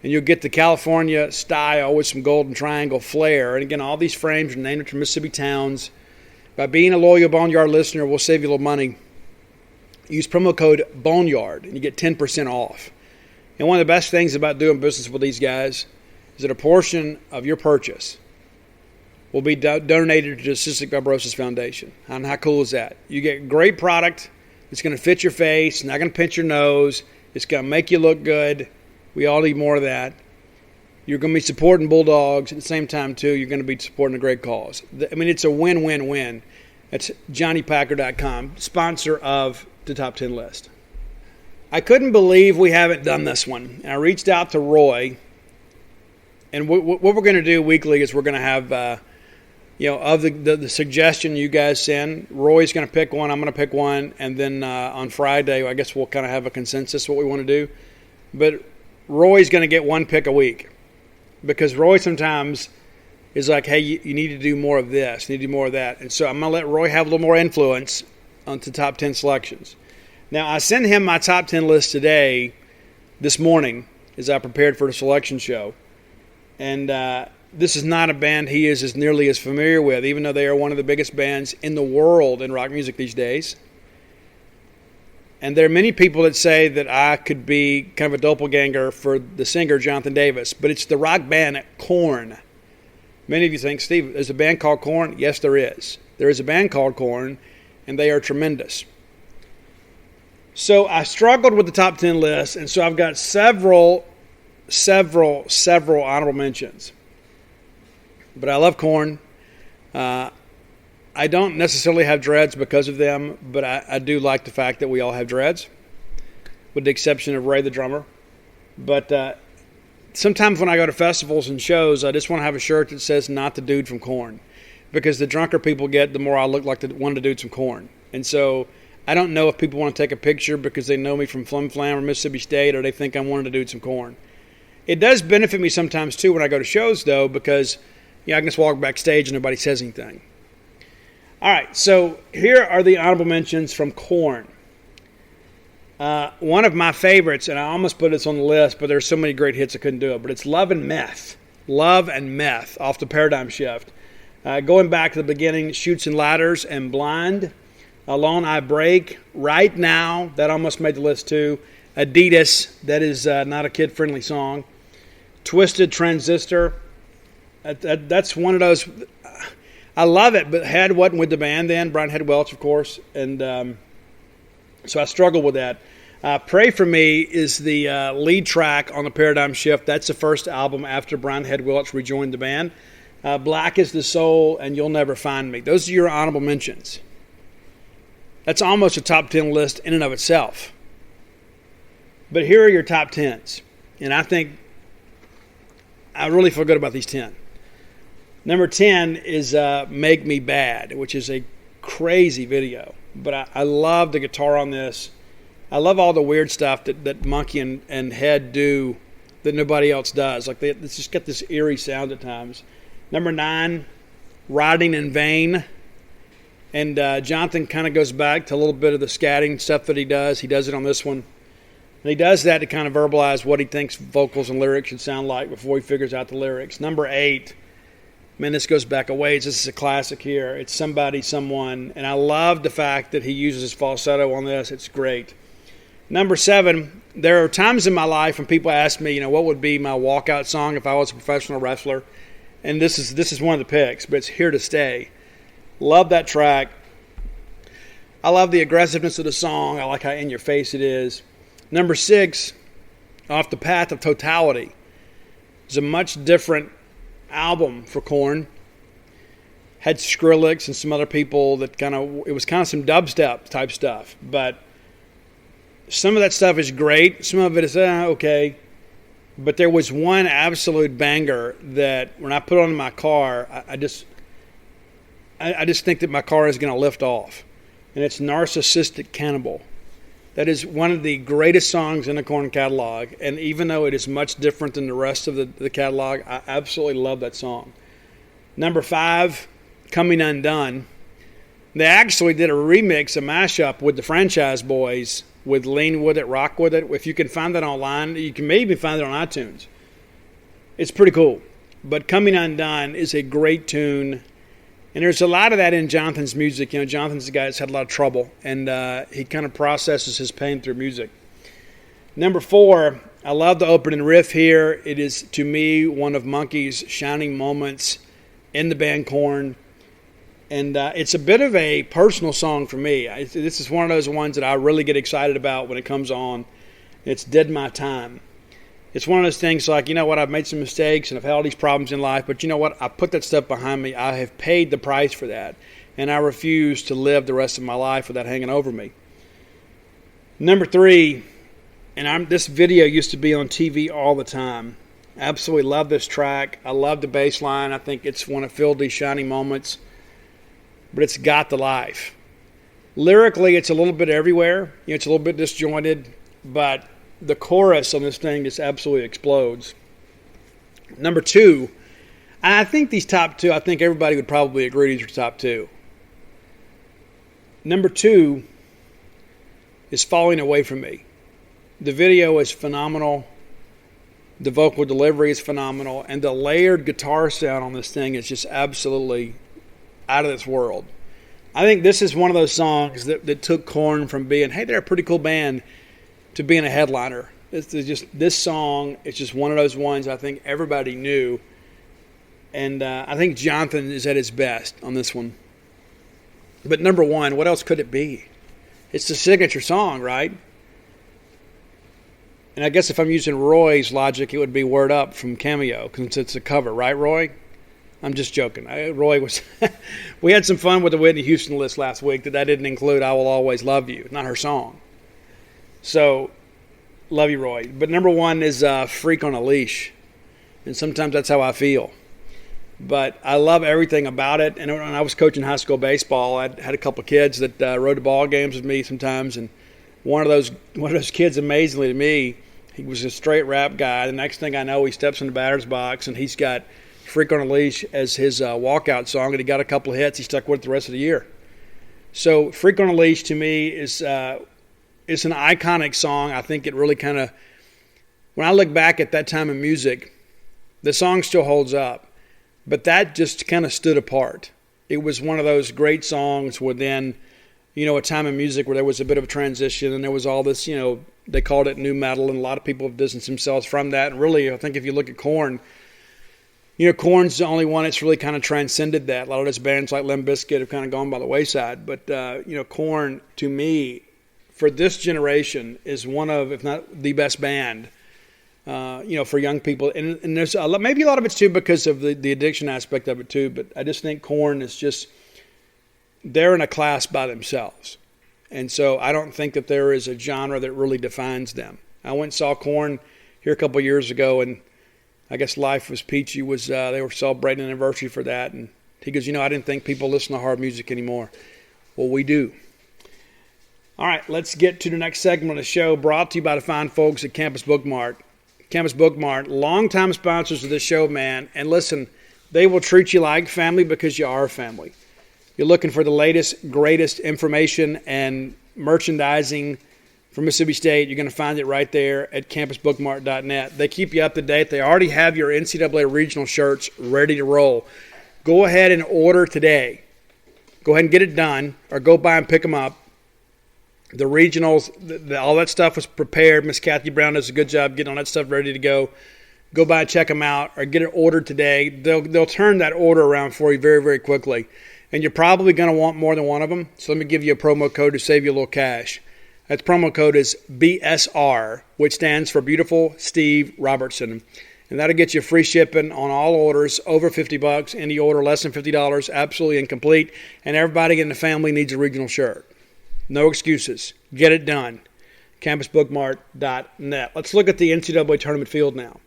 And you'll get the California style with some golden triangle flare. And again, all these frames are named after Mississippi towns. By being a loyal Boneyard listener, we'll save you a little money. Use promo code Boneyard, and you get 10% off. And one of the best things about doing business with these guys is that a portion of your purchase will be donated to the Cystic Fibrosis Foundation. And how cool is that? You get great product. It's going to fit your face. Not going to pinch your nose. It's going to make you look good. We all need more of that. You're going to be supporting Bulldogs at the same time, too. You're going to be supporting a great cause. I mean, it's a win-win-win. That's JohnnyPacker.com, sponsor of the Top 10 list. I couldn't believe we haven't done this one. And I reached out to Roy. And what we're going to do weekly is we're going to have, of the suggestion you guys send, Roy's going to pick one. I'm going to pick one. And then on Friday, I guess we'll kind of have a consensus what we want to do. But Roy's going to get one pick a week because Roy sometimes is like, hey, you need to do more of this, you need to do more of that. And so I'm going to let Roy have a little more influence onto top 10 selections. Now, I sent him my top 10 list today, this morning, as I prepared for the selection show. And this is not a band he is as nearly as familiar with, even though they are one of the biggest bands in the world in rock music these days. And there are many people that say that I could be kind of a doppelganger for the singer Jonathan Davis, but it's the rock band Korn. Many of you think, Steve, there's a band called Korn? Yes, there is. There is a band called Korn, and they are tremendous. So I struggled with the top 10 list, and so I've got several honorable mentions. But I love Korn. I I don't necessarily have dreads because of them, but I do like the fact that we all have dreads, with the exception of Ray the drummer. But sometimes when I go to festivals and shows, I just want to have a shirt that says "Not the Dude from Korn," because the drunker people get, the more I look like one of the dudes from Korn. And so I don't know if people want to take a picture because they know me from Flim Flam or Mississippi State, or they think I'm one of the dudes from Korn. It does benefit me sometimes too when I go to shows, though, because I can just walk backstage and nobody says anything. All right, so here are the honorable mentions from Korn. One of my favorites, and I almost put this on the list, but there's so many great hits I couldn't do it, but it's Love and Meth. Love and Meth off the Paradigm Shift. Going back to the beginning, Chutes and Ladders and Blind. Alone I Break. Right Now, that almost made the list too. Adidas, that is not a kid-friendly song. Twisted Transistor. That's one of those... I love it, but Head wasn't with the band then. Brian Head Welch, of course. And so I struggle with that. Pray For Me is the lead track on the Paradigm Shift. That's the first album after Brian Head Welch rejoined the band. Black is the Soul and You'll Never Find Me. Those are your honorable mentions. That's almost a top 10 list in and of itself. But here are your top 10s. And I think I really feel good about these 10. Number 10 is Make Me Bad, which is a crazy video. But I love the guitar on this. I love all the weird stuff that Monkey and Head do that nobody else does. Like it's just got this eerie sound at times. Number 9, Riding in Vain. And Jonathan kind of goes back to a little bit of the scatting stuff that he does. He does it on this one. And he does that to kind of verbalize what he thinks vocals and lyrics should sound like before he figures out the lyrics. Number 8, man, this goes back a ways. This is a classic here. It's Somebody, Someone. And I love the fact that he uses his falsetto on this. It's great. Number 7, there are times in my life when people ask me, what would be my walkout song if I was a professional wrestler. And this is one of the picks, but it's Here to Stay. Love that track. I love the aggressiveness of the song. I like how in your face it is. Number 6, Off the Path of Totality. It's a much different album for Korn. Had Skrillex and some other people that it was kind of some dubstep type stuff. But some of that stuff is great. Some of it is okay. But there was one absolute banger that when I put on in my car, I just think that my car is going to lift off. And it's Narcissistic Cannibal. That is one of the greatest songs in the Korn catalog. And even though it is much different than the rest of the catalog, I absolutely love that song. Number 5, Coming Undone. They actually did a remix, a mashup with the Franchise Boys with Lean With It, Rock With It. If you can find that online, you can maybe find it on iTunes. It's pretty cool. But Coming Undone is a great tune. And there's a lot of that in Jonathan's music. Jonathan's the guy that's had a lot of trouble. And he kind of processes his pain through music. Number 4, I love the opening riff here. It is, to me, one of Monkey's shining moments in the band Korn. And it's a bit of a personal song for me. This is one of those ones that I really get excited about when it comes on. It's Did My Time. It's one of those things like, I've made some mistakes and I've had all these problems in life, but you know what? I put that stuff behind me. I have paid the price for that, and I refuse to live the rest of my life with that hanging over me. Number 3, this video used to be on TV all the time. Absolutely love this track. I love the bass line. I think it's one of Phil D's shining moments. But it's Got the Life. Lyrically, it's a little bit everywhere. It's a little bit disjointed, but the chorus on this thing just absolutely explodes. Number 2, I think these top 2, I think everybody would probably agree these are top 2. Number 2 is Falling Away From Me. The video is phenomenal. The vocal delivery is phenomenal. And the layered guitar sound on this thing is just absolutely out of this world. I think this is one of those songs that took Korn from being, hey, they're a pretty cool band, to being a headliner. This song is just one of those ones I think everybody knew. And I think Jonathan is at his best on this one. But number 1, what else could it be? It's the signature song, right? And I guess if I'm using Roy's logic, it would be Word Up from Cameo, since it's a cover, right, Roy? I'm just joking. Roy was – we had some fun with the Whitney Houston list last week that didn't include I Will Always Love You, not her song. So, love you, Roy. But number one is Freak on a Leash. And sometimes that's how I feel. But I love everything about it. And when I was coaching high school baseball, I had a couple of kids that rode the ball games with me sometimes. And one of those kids, amazingly to me, he was a straight rap guy. The next thing I know, he steps in the batter's box, and he's got Freak on a Leash as his walkout song, and he got a couple of hits. He stuck with it the rest of the year. So Freak on a Leash to me is an iconic song. I think it really kind of, when I look back at that time in music, the song still holds up. But that just kind of stood apart. It was one of those great songs within, a time in music where there was a bit of a transition, and there was all this, they called it new metal, and a lot of people have distanced themselves from that. And really, I think if you look at Korn, Korn's the only one that's really kind of transcended that. A lot of those bands like Limp Bizkit have kind of gone by the wayside. But, Korn, to me, for this generation, is one of, if not the best band, for young people. And there's maybe a lot of it's too because of the addiction aspect of it too. But I just think Korn is just, they're in a class by themselves. And so I don't think that there is a genre that really defines them. I went and saw Korn here a couple of years ago, and I guess Life Was Peachy they were celebrating an anniversary for that. And he goes, I didn't think people listen to hard music anymore. Well, we do. All right, let's get to the next segment of the show, brought to you by the fine folks at Campus Book Mart. Campus Book Mart, longtime sponsors of this show, man. And listen, they will treat you like family because you are family. You're looking for the latest, greatest information and merchandising from Mississippi State. You're going to find it right there at campusbookmart.net. They keep you up to date. They already have your NCAA regional shirts ready to roll. Go ahead and order today. Go ahead and get it done, or go by and pick them up. The regionals, all that stuff was prepared. Miss Kathy Brown does a good job getting all that stuff ready to go. Go by and check them out, or get it ordered today. They'll turn that order around for you very, very quickly. And you're probably going to want more than one of them. So let me give you a promo code to save you a little cash. That promo code is BSR, which stands for Beautiful Steve Robertson. And that'll get you free shipping on all orders over $50. Any order less than $50, absolutely incomplete. And everybody in the family needs a regional shirt. No excuses. Get it done. CampusBookMart.net. Let's look at the NCAA tournament field now.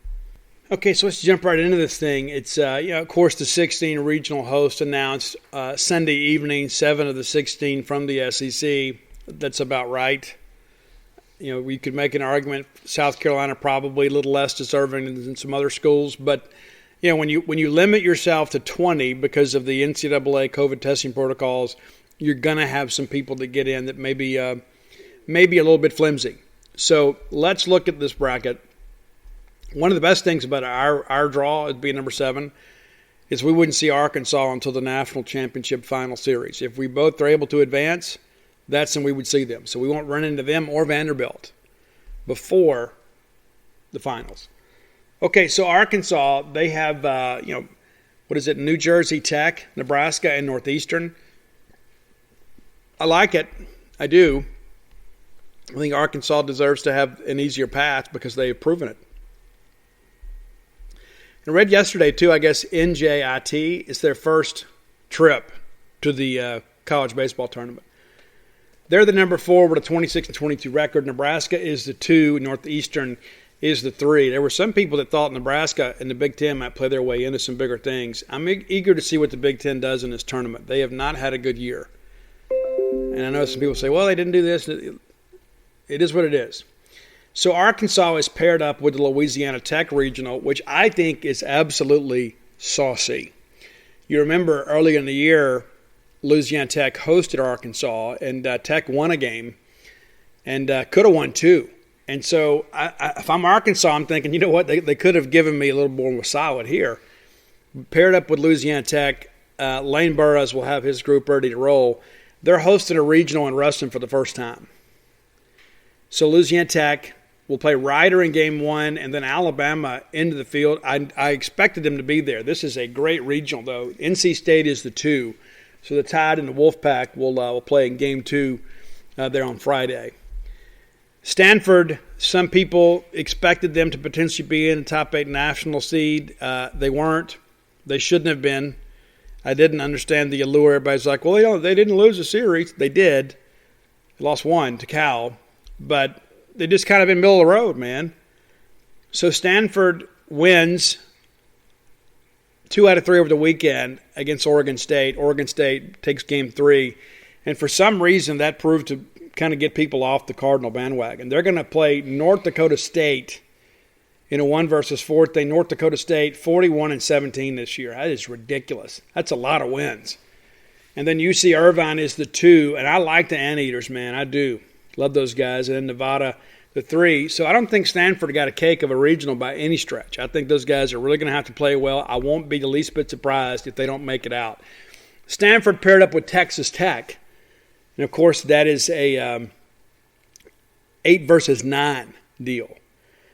Okay, so let's jump right into this thing. It's, of course, the 16 regional hosts announced Sunday evening, 7 of the 16 from the SEC. That's about right. We could make an argument South Carolina probably a little less deserving than some other schools. But, when you limit yourself to 20 because of the NCAA COVID testing protocols, you're going to have some people that get in that may be a little bit flimsy. So let's look at this bracket. One of the best things about our draw as being number 7 is we wouldn't see Arkansas until the National Championship Final Series. If we both are able to advance, that's when we would see them. So we won't run into them or Vanderbilt before the finals. Okay, so Arkansas, they have, New Jersey Tech, Nebraska, and Northeastern. I like it. I do. I think Arkansas deserves to have an easier path because they've proven it. I read yesterday, too, I guess NJIT is their first trip to the college baseball tournament. They're the number 4 with a 26-22 record. Nebraska is the 2. Northeastern is the 3. There were some people that thought Nebraska and the Big Ten might play their way into some bigger things. I'm eager to see what the Big Ten does in this tournament. They have not had a good year. And I know some people say, well, they didn't do this. It is what it is. So Arkansas is paired up with the Louisiana Tech Regional, which I think is absolutely saucy. You remember earlier in the year, Louisiana Tech hosted Arkansas, and Tech won a game and could have won 2. And so if I'm Arkansas, I'm thinking, you know what, they could have given me a little more solid here. Paired up with Louisiana Tech, Lane Burroughs will have his group ready to roll. They're hosting a regional in Ruston for the first time. So Louisiana Tech will play Rider in Game 1 and then Alabama into the field. I expected them to be there. This is a great regional, though. NC State is the 2. So the Tide and the Wolfpack will play in Game 2 there on Friday. Stanford, some people expected them to potentially be in the top 8 national seed. They weren't. They shouldn't have been. I didn't understand the allure. Everybody's like, well, they didn't lose a series. They did. They lost one to Cal. But they just kind of in the middle of the road, man. So Stanford wins 2 out of 3 over the weekend against Oregon State. Oregon State takes game 3. And for some reason, that proved to kind of get people off the Cardinal bandwagon. They're going to play North Dakota State in a 1 versus 4 thing. North Dakota State 41-17 this year. That is ridiculous. That's a lot of wins. And then UC Irvine is the 2, and I like the Anteaters, man. I do. Love those guys. And then Nevada, the 3. So I don't think Stanford got a cake of a regional by any stretch. I think those guys are really going to have to play well. I won't be the least bit surprised if they don't make it out. Stanford paired up with Texas Tech. And, of course, that is a 8 versus 9 deal.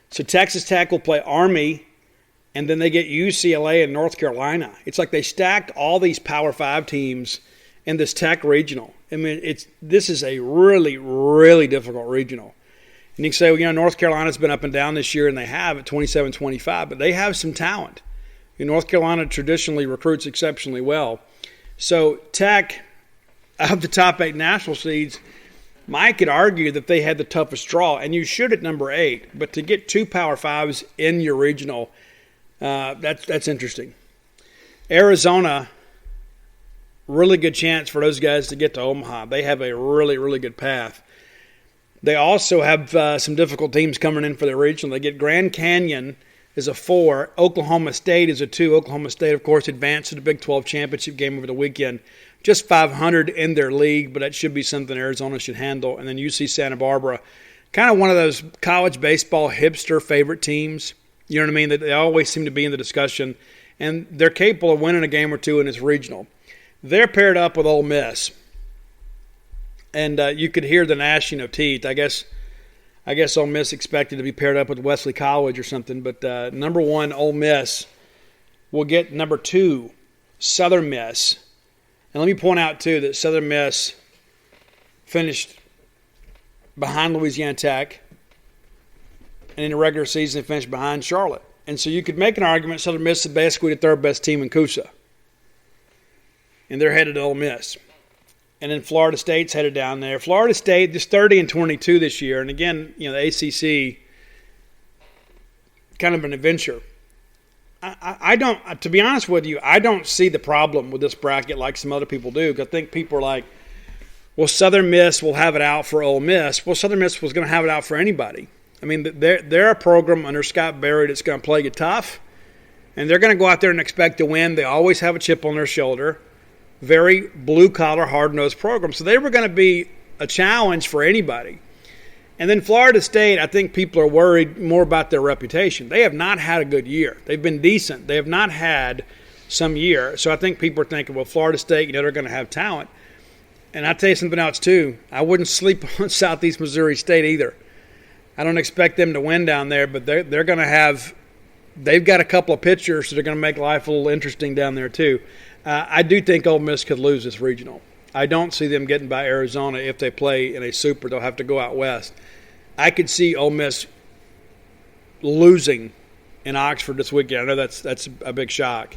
So Texas Tech will play Army, and then they get UCLA and North Carolina. It's like they stacked all these Power 5 teams in this Tech regional. I mean, this is a really, really difficult regional. And you can say, well, North Carolina's been up and down this year, and they have at 27-25, but they have some talent. North Carolina traditionally recruits exceptionally well. So Tech, of the top 8 national seeds, Mike could argue that they had the toughest draw, and you should at number 8. But to get 2 Power 5s in your regional, that's interesting. Arizona, really good chance for those guys to get to Omaha. They have a really, really good path. They also have some difficult teams coming in for their regional. They get Grand Canyon as a 4. Oklahoma State is a 2. Oklahoma State, of course, advanced to the Big 12 championship game over the weekend. Just 500 in their league, but that should be something Arizona should handle. And then UC Santa Barbara, kind of one of those college baseball hipster favorite teams. You know what I mean? They always seem to be in the discussion. And they're capable of winning a game or 2 in this regional. They're paired up with Ole Miss. And you could hear the gnashing of teeth. I guess Ole Miss expected to be paired up with Wesley College or something. But number 1, Ole Miss, will get number 2, Southern Miss. And let me point out, too, that Southern Miss finished behind Louisiana Tech. And in the regular season, they finished behind Charlotte. And so you could make an argument Southern Miss is basically the 3rd best team in Coosa. And they're headed to Ole Miss. And then Florida State's headed down there. Florida State is 30-22 this year. And again, the ACC, kind of an adventure. I don't, to be honest with you, I don't see the problem with this bracket like some other people do. Because I think people are like, well, Southern Miss will have it out for Ole Miss. Well, Southern Miss was going to have it out for anybody. I mean, they're a program under Scott Berry that's going to play you tough. And they're going to go out there and expect to win. They always have a chip on their shoulder. Very blue-collar, hard-nosed program. So they were going to be a challenge for anybody. And then Florida State, I think people are worried more about their reputation. They have not had a good year. They've been decent. They have not had some year. So I think people are thinking, well, Florida State, they're going to have talent. And I'll tell you something else, too. I wouldn't sleep on Southeast Missouri State either. I don't expect them to win down there, but they're going to have – they've got a couple of pitchers, so they're going to make life a little interesting down there, too. I do think Ole Miss could lose this regional. I don't see them getting by Arizona if they play in a super. They'll have to go out west. I could see Ole Miss losing in Oxford this weekend. I know that's a big shock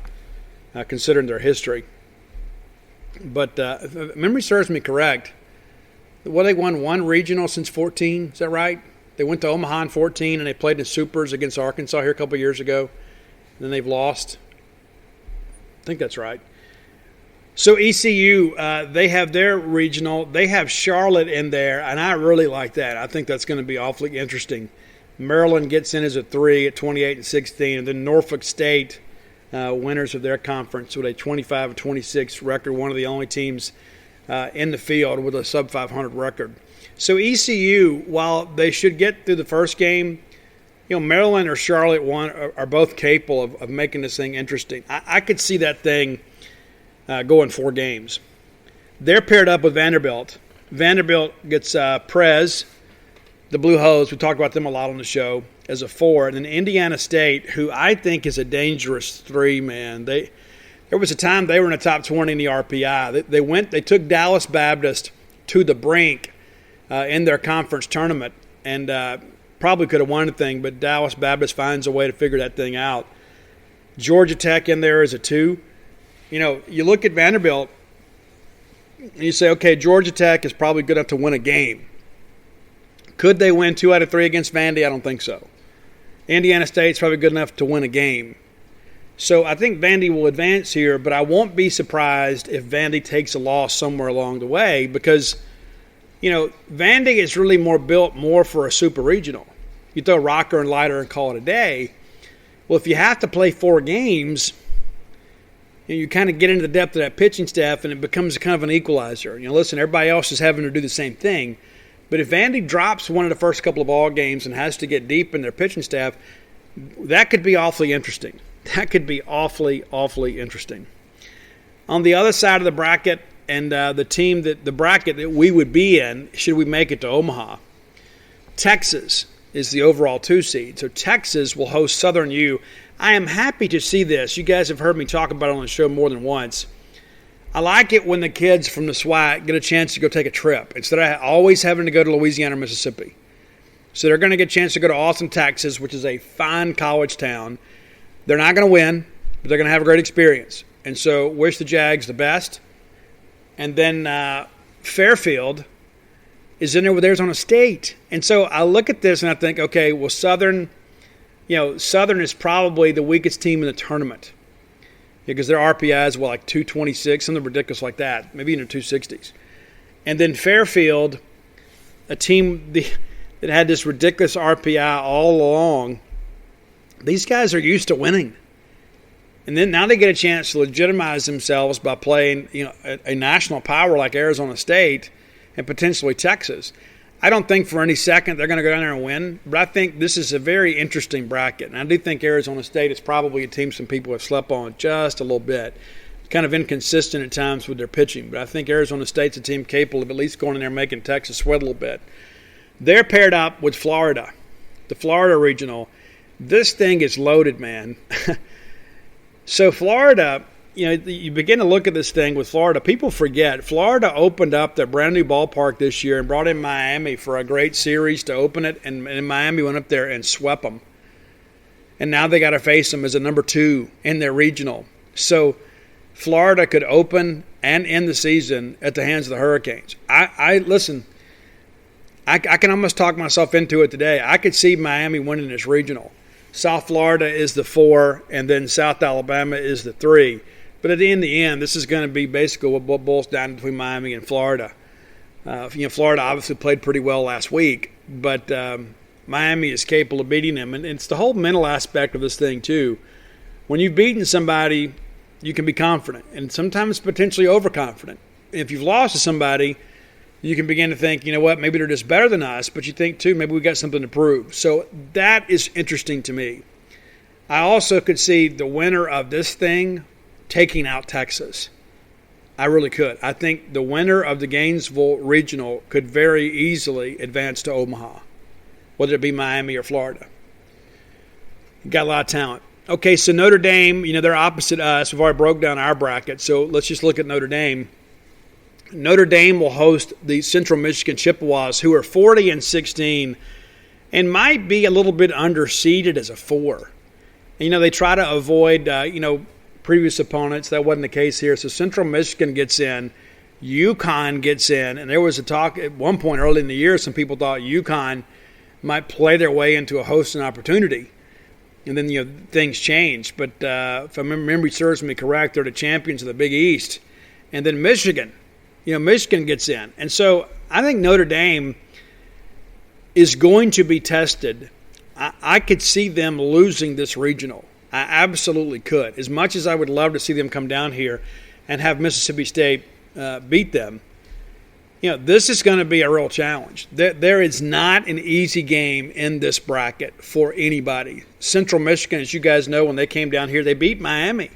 considering their history. But if memory serves me correct, they won 1 regional since 14. Is that right? They went to Omaha in 14, and they played in supers against Arkansas here a couple of years ago. And then they've lost. I think that's right. So ECU, they have their regional. They have Charlotte in there, and I really like that. I think that's going to be awfully interesting. Maryland gets in as a 3 at 28-16, and then Norfolk State, winners of their conference with a 25-26 record, one of the only teams in the field with a sub-500 record. So ECU, while they should get through the first game, Maryland or Charlotte are both capable of making this thing interesting. I could see that thing going 4 games. They're paired up with Vanderbilt. Vanderbilt gets Prez, the Blue Hose. We talked about them a lot on the show, as a 4. And then Indiana State, who I think is a dangerous 3, man. There was a time they were in the top 20 in the RPI. They took Dallas Baptist to the brink in their conference tournament and probably could have won the thing, but Dallas Baptist finds a way to figure that thing out. Georgia Tech in there as a 2. You look at Vanderbilt and you say, okay, Georgia Tech is probably good enough to win a game. Could they win 2 out of 3 against Vandy? I don't think so. Indiana State's probably good enough to win a game. So I think Vandy will advance here, but I won't be surprised if Vandy takes a loss somewhere along the way because, Vandy is really built more for a super regional. You throw rocker and lighter and call it a day. Well, if you have to play 4 games, you kind of get into the depth of that pitching staff and it becomes kind of an equalizer. Listen, everybody else is having to do the same thing. But if Vandy drops one of the first couple of ball games and has to get deep in their pitching staff, that could be awfully interesting. That could be awfully, awfully interesting. On the other side of the bracket and the bracket that we would be in, should we make it to Omaha, Texas is the overall 2 seed. So Texas will host Southern U. I am happy to see this. You guys have heard me talk about it on the show more than once. I like it when the kids from the SWAC get a chance to go take a trip instead of always having to go to Louisiana or Mississippi. So they're going to get a chance to go to Austin, Texas, which is a fine college town. They're not going to win, but they're going to have a great experience. And so wish the Jags the best. And then Fairfield is in there with Arizona State. And so I look at this and I think, okay, well, Southern is probably the weakest team in the tournament because their RPIs were like 226, something ridiculous like that, maybe in the 260s. And then Fairfield, a team that had this ridiculous RPI all along, these guys are used to winning. And then now they get a chance to legitimize themselves by playing a national power like Arizona State and potentially Texas. I don't think for any second they're going to go down there and win, but I think this is a very interesting bracket. And I do think Arizona State is probably a team some people have slept on just a little bit. Kind of inconsistent at times with their pitching, but I think Arizona State's a team capable of at least going in there and making Texas sweat a little bit. They're paired up with Florida, the Florida Regional. This thing is loaded, man. So Florida, you begin to look at this thing with Florida. People forget Florida opened up their brand new ballpark this year and brought in Miami for a great series to open it, and Miami went up there and swept them. And now they got to face them as a number 2 in their regional. So Florida could open and end the season at the hands of the Hurricanes. Listen, I can almost talk myself into it today. I could see Miami winning this regional. South Florida is the 4, and then South Alabama is the 3. But in the end, this is going to be basically what boils down between Miami and Florida. Florida obviously played pretty well last week, but Miami is capable of beating them. And it's the whole mental aspect of this thing, too. When you've beaten somebody, you can be confident, and sometimes potentially overconfident. If you've lost to somebody, you can begin to think, you know what, maybe they're just better than us, but you think, too, maybe we've got something to prove. So that is interesting to me. I also could see the winner of this thing taking out Texas. I really could. I think the winner of the Gainesville Regional could very easily advance to Omaha, whether it be Miami or Florida. Got a lot of talent. Okay, so Notre Dame, they're opposite us. We've already broke down our bracket, so let's just look at Notre Dame. Notre Dame will host the Central Michigan Chippewas, who are 40-16 and might be a little bit underseeded as a 4. And, they try to avoid, previous opponents. That wasn't the case here. So Central Michigan gets in. UConn gets in. And there was a talk at one point early in the year, some people thought UConn might play their way into a hosting opportunity. And then, things changed. But if my memory serves me correct, they're the champions of the Big East. And then Michigan. Michigan gets in. And so I think Notre Dame is going to be tested. I could see them losing this regional. I absolutely could. As much as I would love to see them come down here and have Mississippi State beat them, this is going to be a real challenge. There is not an easy game in this bracket for anybody. Central Michigan, as you guys know, when they came down here, they beat Miami.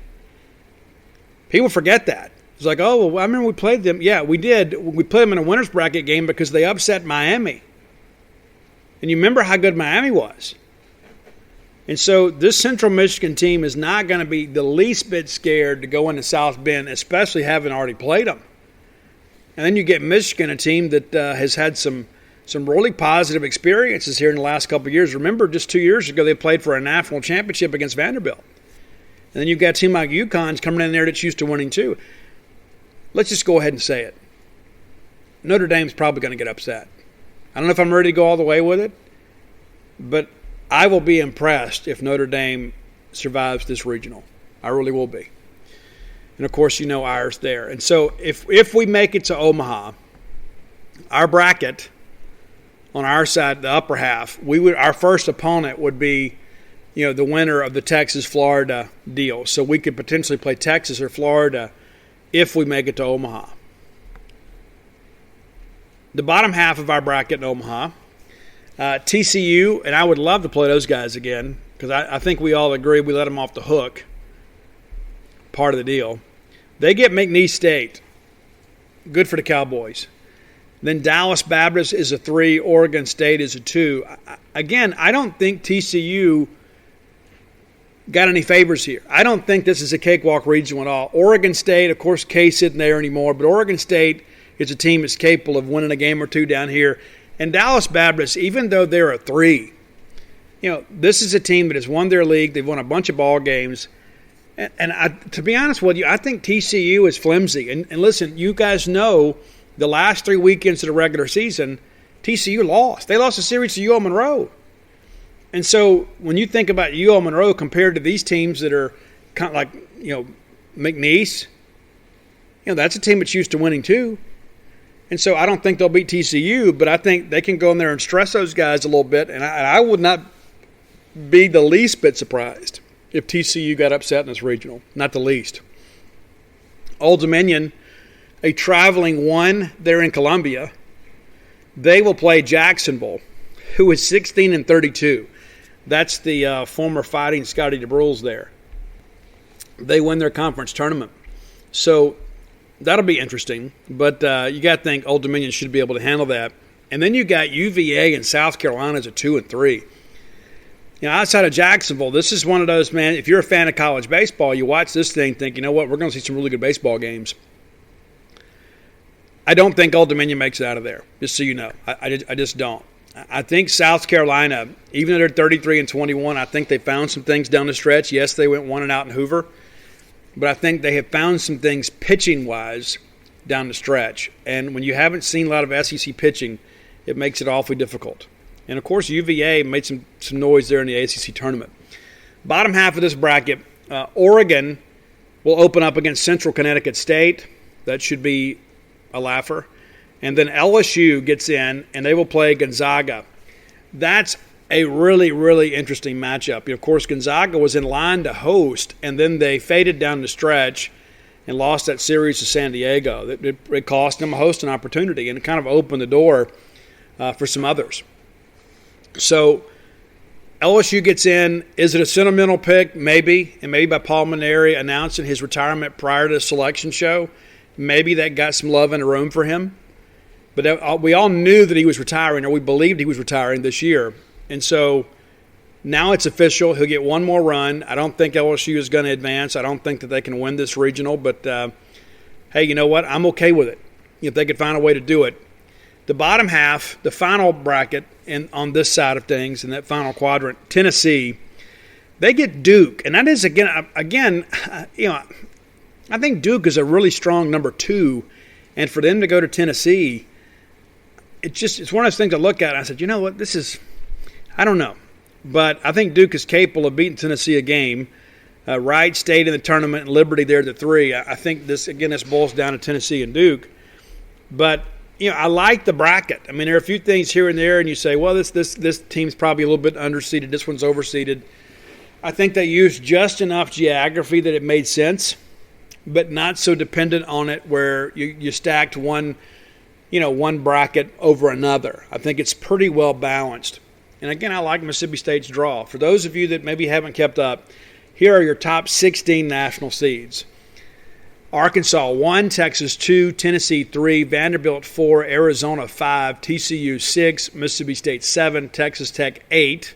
People forget that. It's like, oh, well, I remember we played them. Yeah, we did. We played them in a winner's bracket game because they upset Miami. And you remember how good Miami was. And so this Central Michigan team is not going to be the least bit scared to go into South Bend, especially having already played them. And then you get Michigan, a team that has had some really positive experiences here in the last couple of years. Remember, just 2 years ago, they played for a national championship against Vanderbilt. And then you've got a team like UConn's coming in there that's used to winning too. Let's just go ahead and say it. Notre Dame's probably going to get upset. I don't know if I'm ready to go all the way with it, but I will be impressed if Notre Dame survives this regional. I really will be. And, of course, you know ours there. And so if we make it to Omaha, our bracket on our side, the upper half, our first opponent would be, the winner of the Texas-Florida deal. So we could potentially play Texas or Florida if we make it to Omaha. The bottom half of our bracket in Omaha, TCU, and I would love to play those guys again because I think we all agree we let them off the hook. Part of the deal. They get McNeese State. Good for the Cowboys. Then Dallas Baptist is a 3. Oregon State is a 2. Again, I don't think TCU got any favors here. I don't think this is a cakewalk regional at all. Oregon State, of course, Case isn't there anymore, but Oregon State is a team that's capable of winning a game or two down here. And Dallas Baptist, even though they're a 3, this is a team that has won their league. They've won a bunch of ball games. And to be honest with you, I think TCU is flimsy. And listen, you guys know the last 3 weekends of the regular season, TCU lost. They lost a series to UL Monroe. And so when you think about UL Monroe compared to these teams that are kind of like, McNeese, that's a team that's used to winning too. And so I don't think they'll beat TCU, but I think they can go in there and stress those guys a little bit. And I would not be the least bit surprised if TCU got upset in this regional. Not the least. Old Dominion, a traveling 1 there in Columbia. They will play Jacksonville, who is 16-32. That's the former Fighting Scotty DeBrules there. They win their conference tournament. So that'll be interesting. But you got to think Old Dominion should be able to handle that. And then you got UVA and South Carolina as a 2 and 3. Outside of Jacksonville, this is one of those, man, if you're a fan of college baseball, you watch this thing and think, you know what, we're going to see some really good baseball games. I don't think Old Dominion makes it out of there, just so you know. I just don't. I think South Carolina, even though they're 33-21, I think they found some things down the stretch. Yes, they went 1-out in Hoover, but I think they have found some things pitching-wise down the stretch. And when you haven't seen a lot of SEC pitching, it makes it awfully difficult. And, of course, UVA made some noise there in the ACC tournament. Bottom half of this bracket, Oregon will open up against Central Connecticut State. That should be a laugher. And then LSU gets in, and they will play Gonzaga. That's a really, really interesting matchup. Of course, Gonzaga was in line to host, and then they faded down the stretch and lost that series to San Diego. It cost them a hosting opportunity, and it kind of opened the door for some others. So LSU gets in. Is it a sentimental pick? Maybe. And maybe by Paul Maneri announcing his retirement prior to the selection show, maybe that got some love in the room for him. But we all knew that he was retiring, or we believed he was retiring this year. And so now it's official. He'll get one more run. I don't think LSU is going to advance. I don't think that they can win this regional. But, hey, you know what? I'm okay with it if they could find a way to do it. The bottom half, the final bracket on this side of things, in that final quadrant, Tennessee, they get Duke. And that is, again, I think Duke is a really strong number 2. And for them to go to Tennessee, it's one of those things I look at and I said, you know what, I don't know. But I think Duke is capable of beating Tennessee a game. Wright stayed in the tournament, and Liberty there at the 3. I think this boils down to Tennessee and Duke. But I like the bracket. I mean, there are a few things here and there, and you say, well, this team's probably a little bit underseeded. This one's overseeded. I think they used just enough geography that it made sense, but not so dependent on it where you stacked one bracket over another. I think it's pretty well balanced. And again, I like Mississippi State's draw. For those of you that maybe haven't kept up, here are your top 16 national seeds. Arkansas 1, Texas 2, Tennessee 3, Vanderbilt 4, Arizona 5, TCU 6, Mississippi State 7, Texas Tech 8.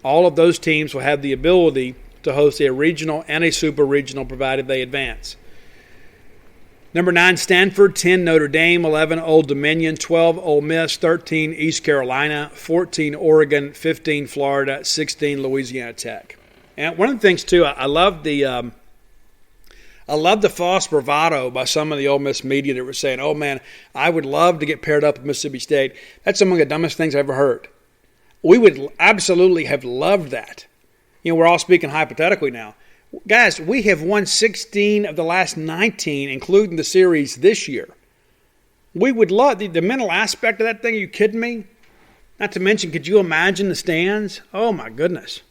All of those teams will have the ability to host a regional and a super regional provided they advance. Number 9, Stanford, 10, Notre Dame, 11, Old Dominion, 12, Ole Miss, 13, East Carolina, 14, Oregon, 15, Florida, 16, Louisiana Tech. And one of the things, too, I love the false bravado by some of the Ole Miss media that were saying, oh, man, I would love to get paired up with Mississippi State. That's among the dumbest things I've ever heard. We would absolutely have loved that. We're all speaking hypothetically now. Guys, we have won 16 of the last 19, including the series this year. We would love the mental aspect of that thing. Are you kidding me? Not to mention, could you imagine the stands? Oh, my goodness.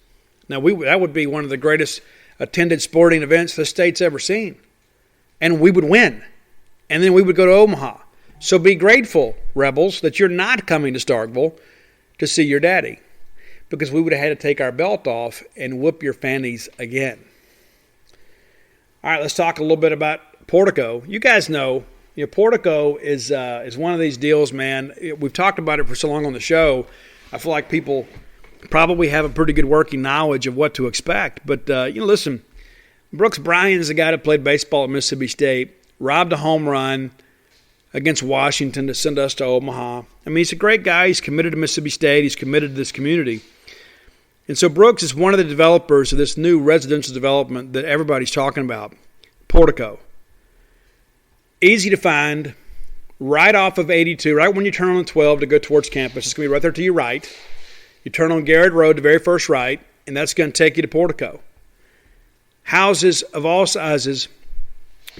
Now, that would be one of the greatest attended sporting events the state's ever seen. And we would win. And then we would go to Omaha. So be grateful, Rebels, that you're not coming to Starkville to see your daddy. Because we would have had to take our belt off and whoop your fannies again. All right, let's talk a little bit about Portico. You guys know, Portico is one of these deals, man. We've talked about it for so long on the show. I feel like people probably have a pretty good working knowledge of what to expect. But, listen, Brooks Bryan's the guy that played baseball at Mississippi State, robbed a home run against Washington to send us to Omaha. I mean, he's a great guy. He's committed to Mississippi State. He's committed to this community. And so Brooks is one of the developers of this new residential development that everybody's talking about, Portico. Easy to find, right off of 82, right when you turn on 12 to go towards campus. It's going to be right there to your right. You turn on Garrett Road, the very first right, and that's going to take you to Portico. Houses of all sizes,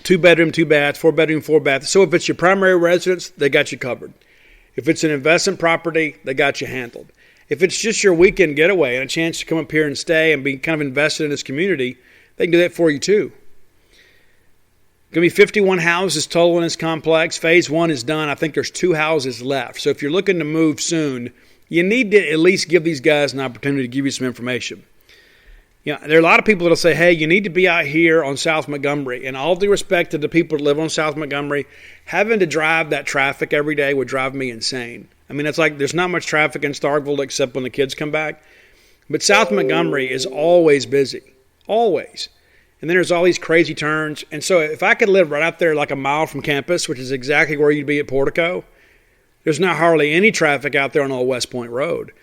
2-bedroom, 2-bath, 4-bedroom, 4-bath. So if it's your primary residence, they got you covered. If it's an investment property, they got you handled. If it's just your weekend getaway and a chance to come up here and stay and be kind of invested in this community, they can do that for you too. Going to be 51 houses total in this complex. Phase 1 is done. I think there's 2 houses left. So if you're looking to move soon, you need to at least give these guys an opportunity to give you some information. There are a lot of people that will say, hey, you need to be out here on South Montgomery. And all due respect to the people that live on South Montgomery, having to drive that traffic every day would drive me insane. I mean, it's like there's not much traffic in Starkville except when the kids come back. But South Montgomery is always busy, always. And then there's all these crazy turns. And so if I could live right out there like a mile from campus, which is exactly where you'd be at Portico, there's not hardly any traffic out there on Old West Point Road.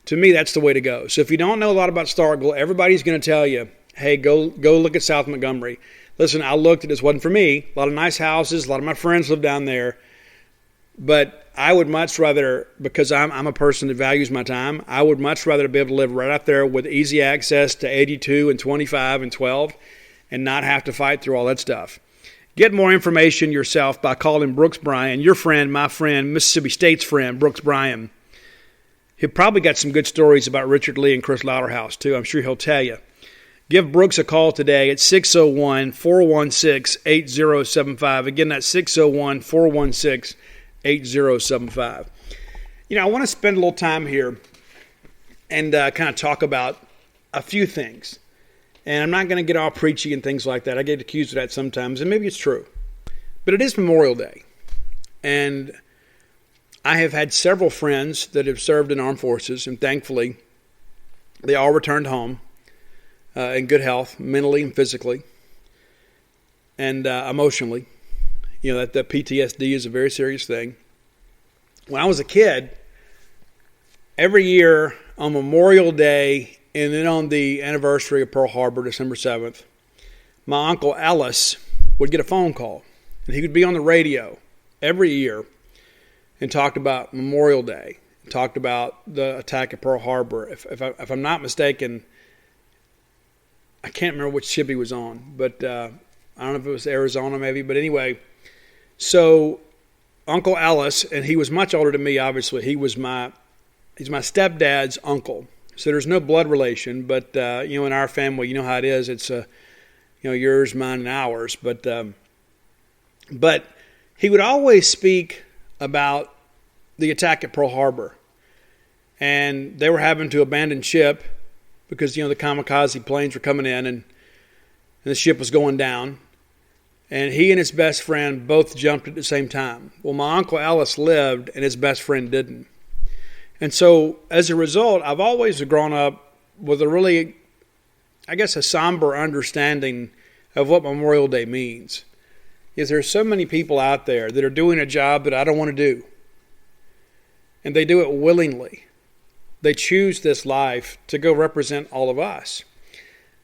To me, that's the way to go. So if you don't know a lot about Starkville, everybody's going to tell you, hey, go look at South Montgomery. Listen, I looked at this. Wasn't for me. A lot of nice houses. A lot of my friends live down there. But I would much rather, because I'm a person that values my time, I would much rather be able to live right out there with easy access to 82 and 25 and 12 and not have to fight through all that stuff. Get more information yourself by calling Brooks Bryan, your friend, my friend, Mississippi State's friend, Brooks Bryan. He'll probably got some good stories about Richard Lee and Chris Louderhouse, too. I'm sure he'll tell you. Give Brooks a call today at 601-416-8075. Again, that's 601-416-8075. I want to spend a little time here and kind of talk about a few things. And I'm not going to get all preachy and things like that. I get accused of that sometimes, and maybe it's true. But it is Memorial Day. And I have had several friends that have served in armed forces, and thankfully, they all returned home in good health, mentally and physically, and emotionally. That PTSD is a very serious thing. When I was a kid, every year on Memorial Day and then on the anniversary of Pearl Harbor, December 7th, my Uncle Ellis would get a phone call, and he would be on the radio every year and talked about Memorial Day, talked about the attack at Pearl Harbor. If I'm not mistaken, I can't remember which ship he was on, but I don't know if it was Arizona maybe. But anyway, so Uncle Ellis, and he was much older than me, obviously. He's my stepdad's uncle. So there's no blood relation, but, in our family, you know how it is. It's, yours, mine, and ours. But he would always speak about the attack at Pearl Harbor. And they were having to abandon ship because, the kamikaze planes were coming in and the ship was going down. And he and his best friend both jumped at the same time. Well, my Uncle Ellis lived and his best friend didn't. And so, as a result, I've always grown up with a really, a somber understanding of what Memorial Day means. Is there's so many people out there that are doing a job that I don't want to do. And they do it willingly. They choose this life to go represent all of us.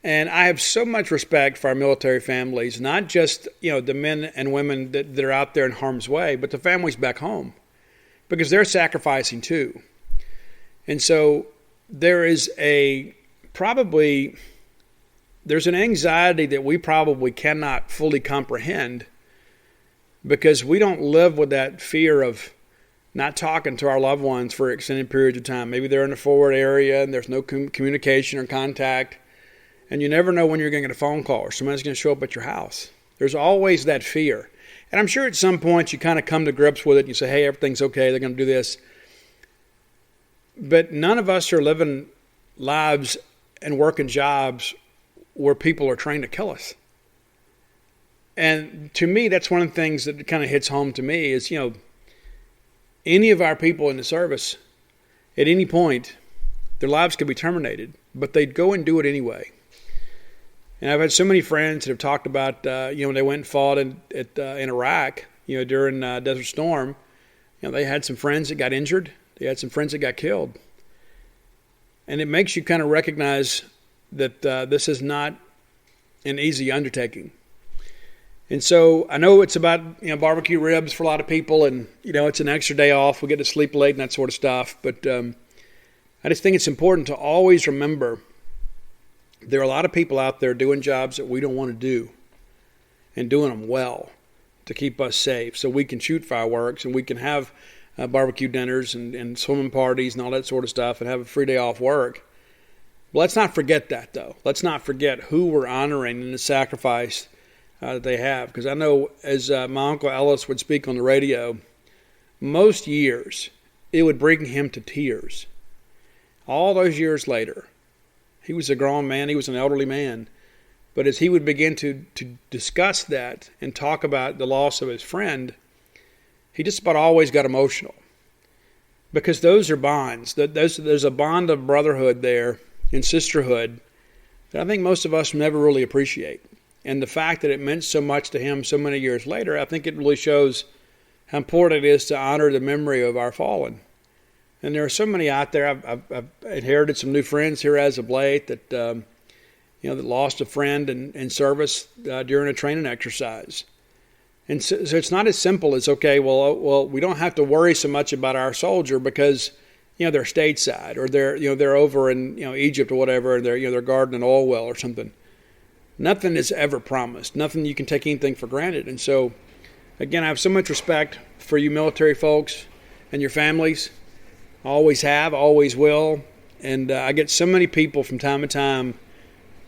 And I have so much respect for our military families, not just, the men and women that are out there in harm's way, but the families back home, because they're sacrificing too. And so there's an anxiety that we probably cannot fully comprehend, because we don't live with that fear of not talking to our loved ones for extended periods of time. Maybe they're in the forward area and there's no communication or contact, and you never know when you're going to get a phone call or somebody's going to show up at your house. There's always that fear. And I'm sure at some point you kind of come to grips with it and you say, hey, everything's okay, they're going to do this. But none of us are living lives and working jobs where people are trying to kill us. And to me, that's one of the things that kind of hits home to me is, any of our people in the service, at any point, their lives could be terminated, but they'd go and do it anyway. And I've had so many friends that have talked about, when they went and fought in Iraq, during Desert Storm, they had some friends that got injured. They had some friends that got killed. And it makes you kind of recognize that this is not an easy undertaking. And so I know it's about, barbecue ribs for a lot of people, and, it's an extra day off. We get to sleep late and that sort of stuff. But I just think it's important to always remember there are a lot of people out there doing jobs that we don't want to do and doing them well to keep us safe, so we can shoot fireworks and we can have barbecue dinners and swimming parties and all that sort of stuff and have a free day off work. But let's not forget that, though. Let's not forget who we're honoring and the sacrifice that they have. Because I know, as my Uncle Ellis would speak on the radio, most years it would bring him to tears. All those years later, he was a grown man, he was an elderly man. But as he would begin to discuss that and talk about the loss of his friend, he just about always got emotional. Because those are bonds. There's a bond of brotherhood there and sisterhood that I think most of us never really appreciate. And the fact that it meant so much to him so many years later, I think it really shows how important it is to honor the memory of our fallen. And there are so many out there. I've inherited some new friends here as of late that that lost a friend in service during a training exercise. And so it's not as simple as, okay, well, we don't have to worry so much about our soldier because they're stateside, or they're over in Egypt or whatever, and they're guarding an oil well or something. Nothing is ever promised. Nothing, you can take anything for granted. And so, again, I have so much respect for you military folks and your families. Always have, always will. And I get so many people from time to time,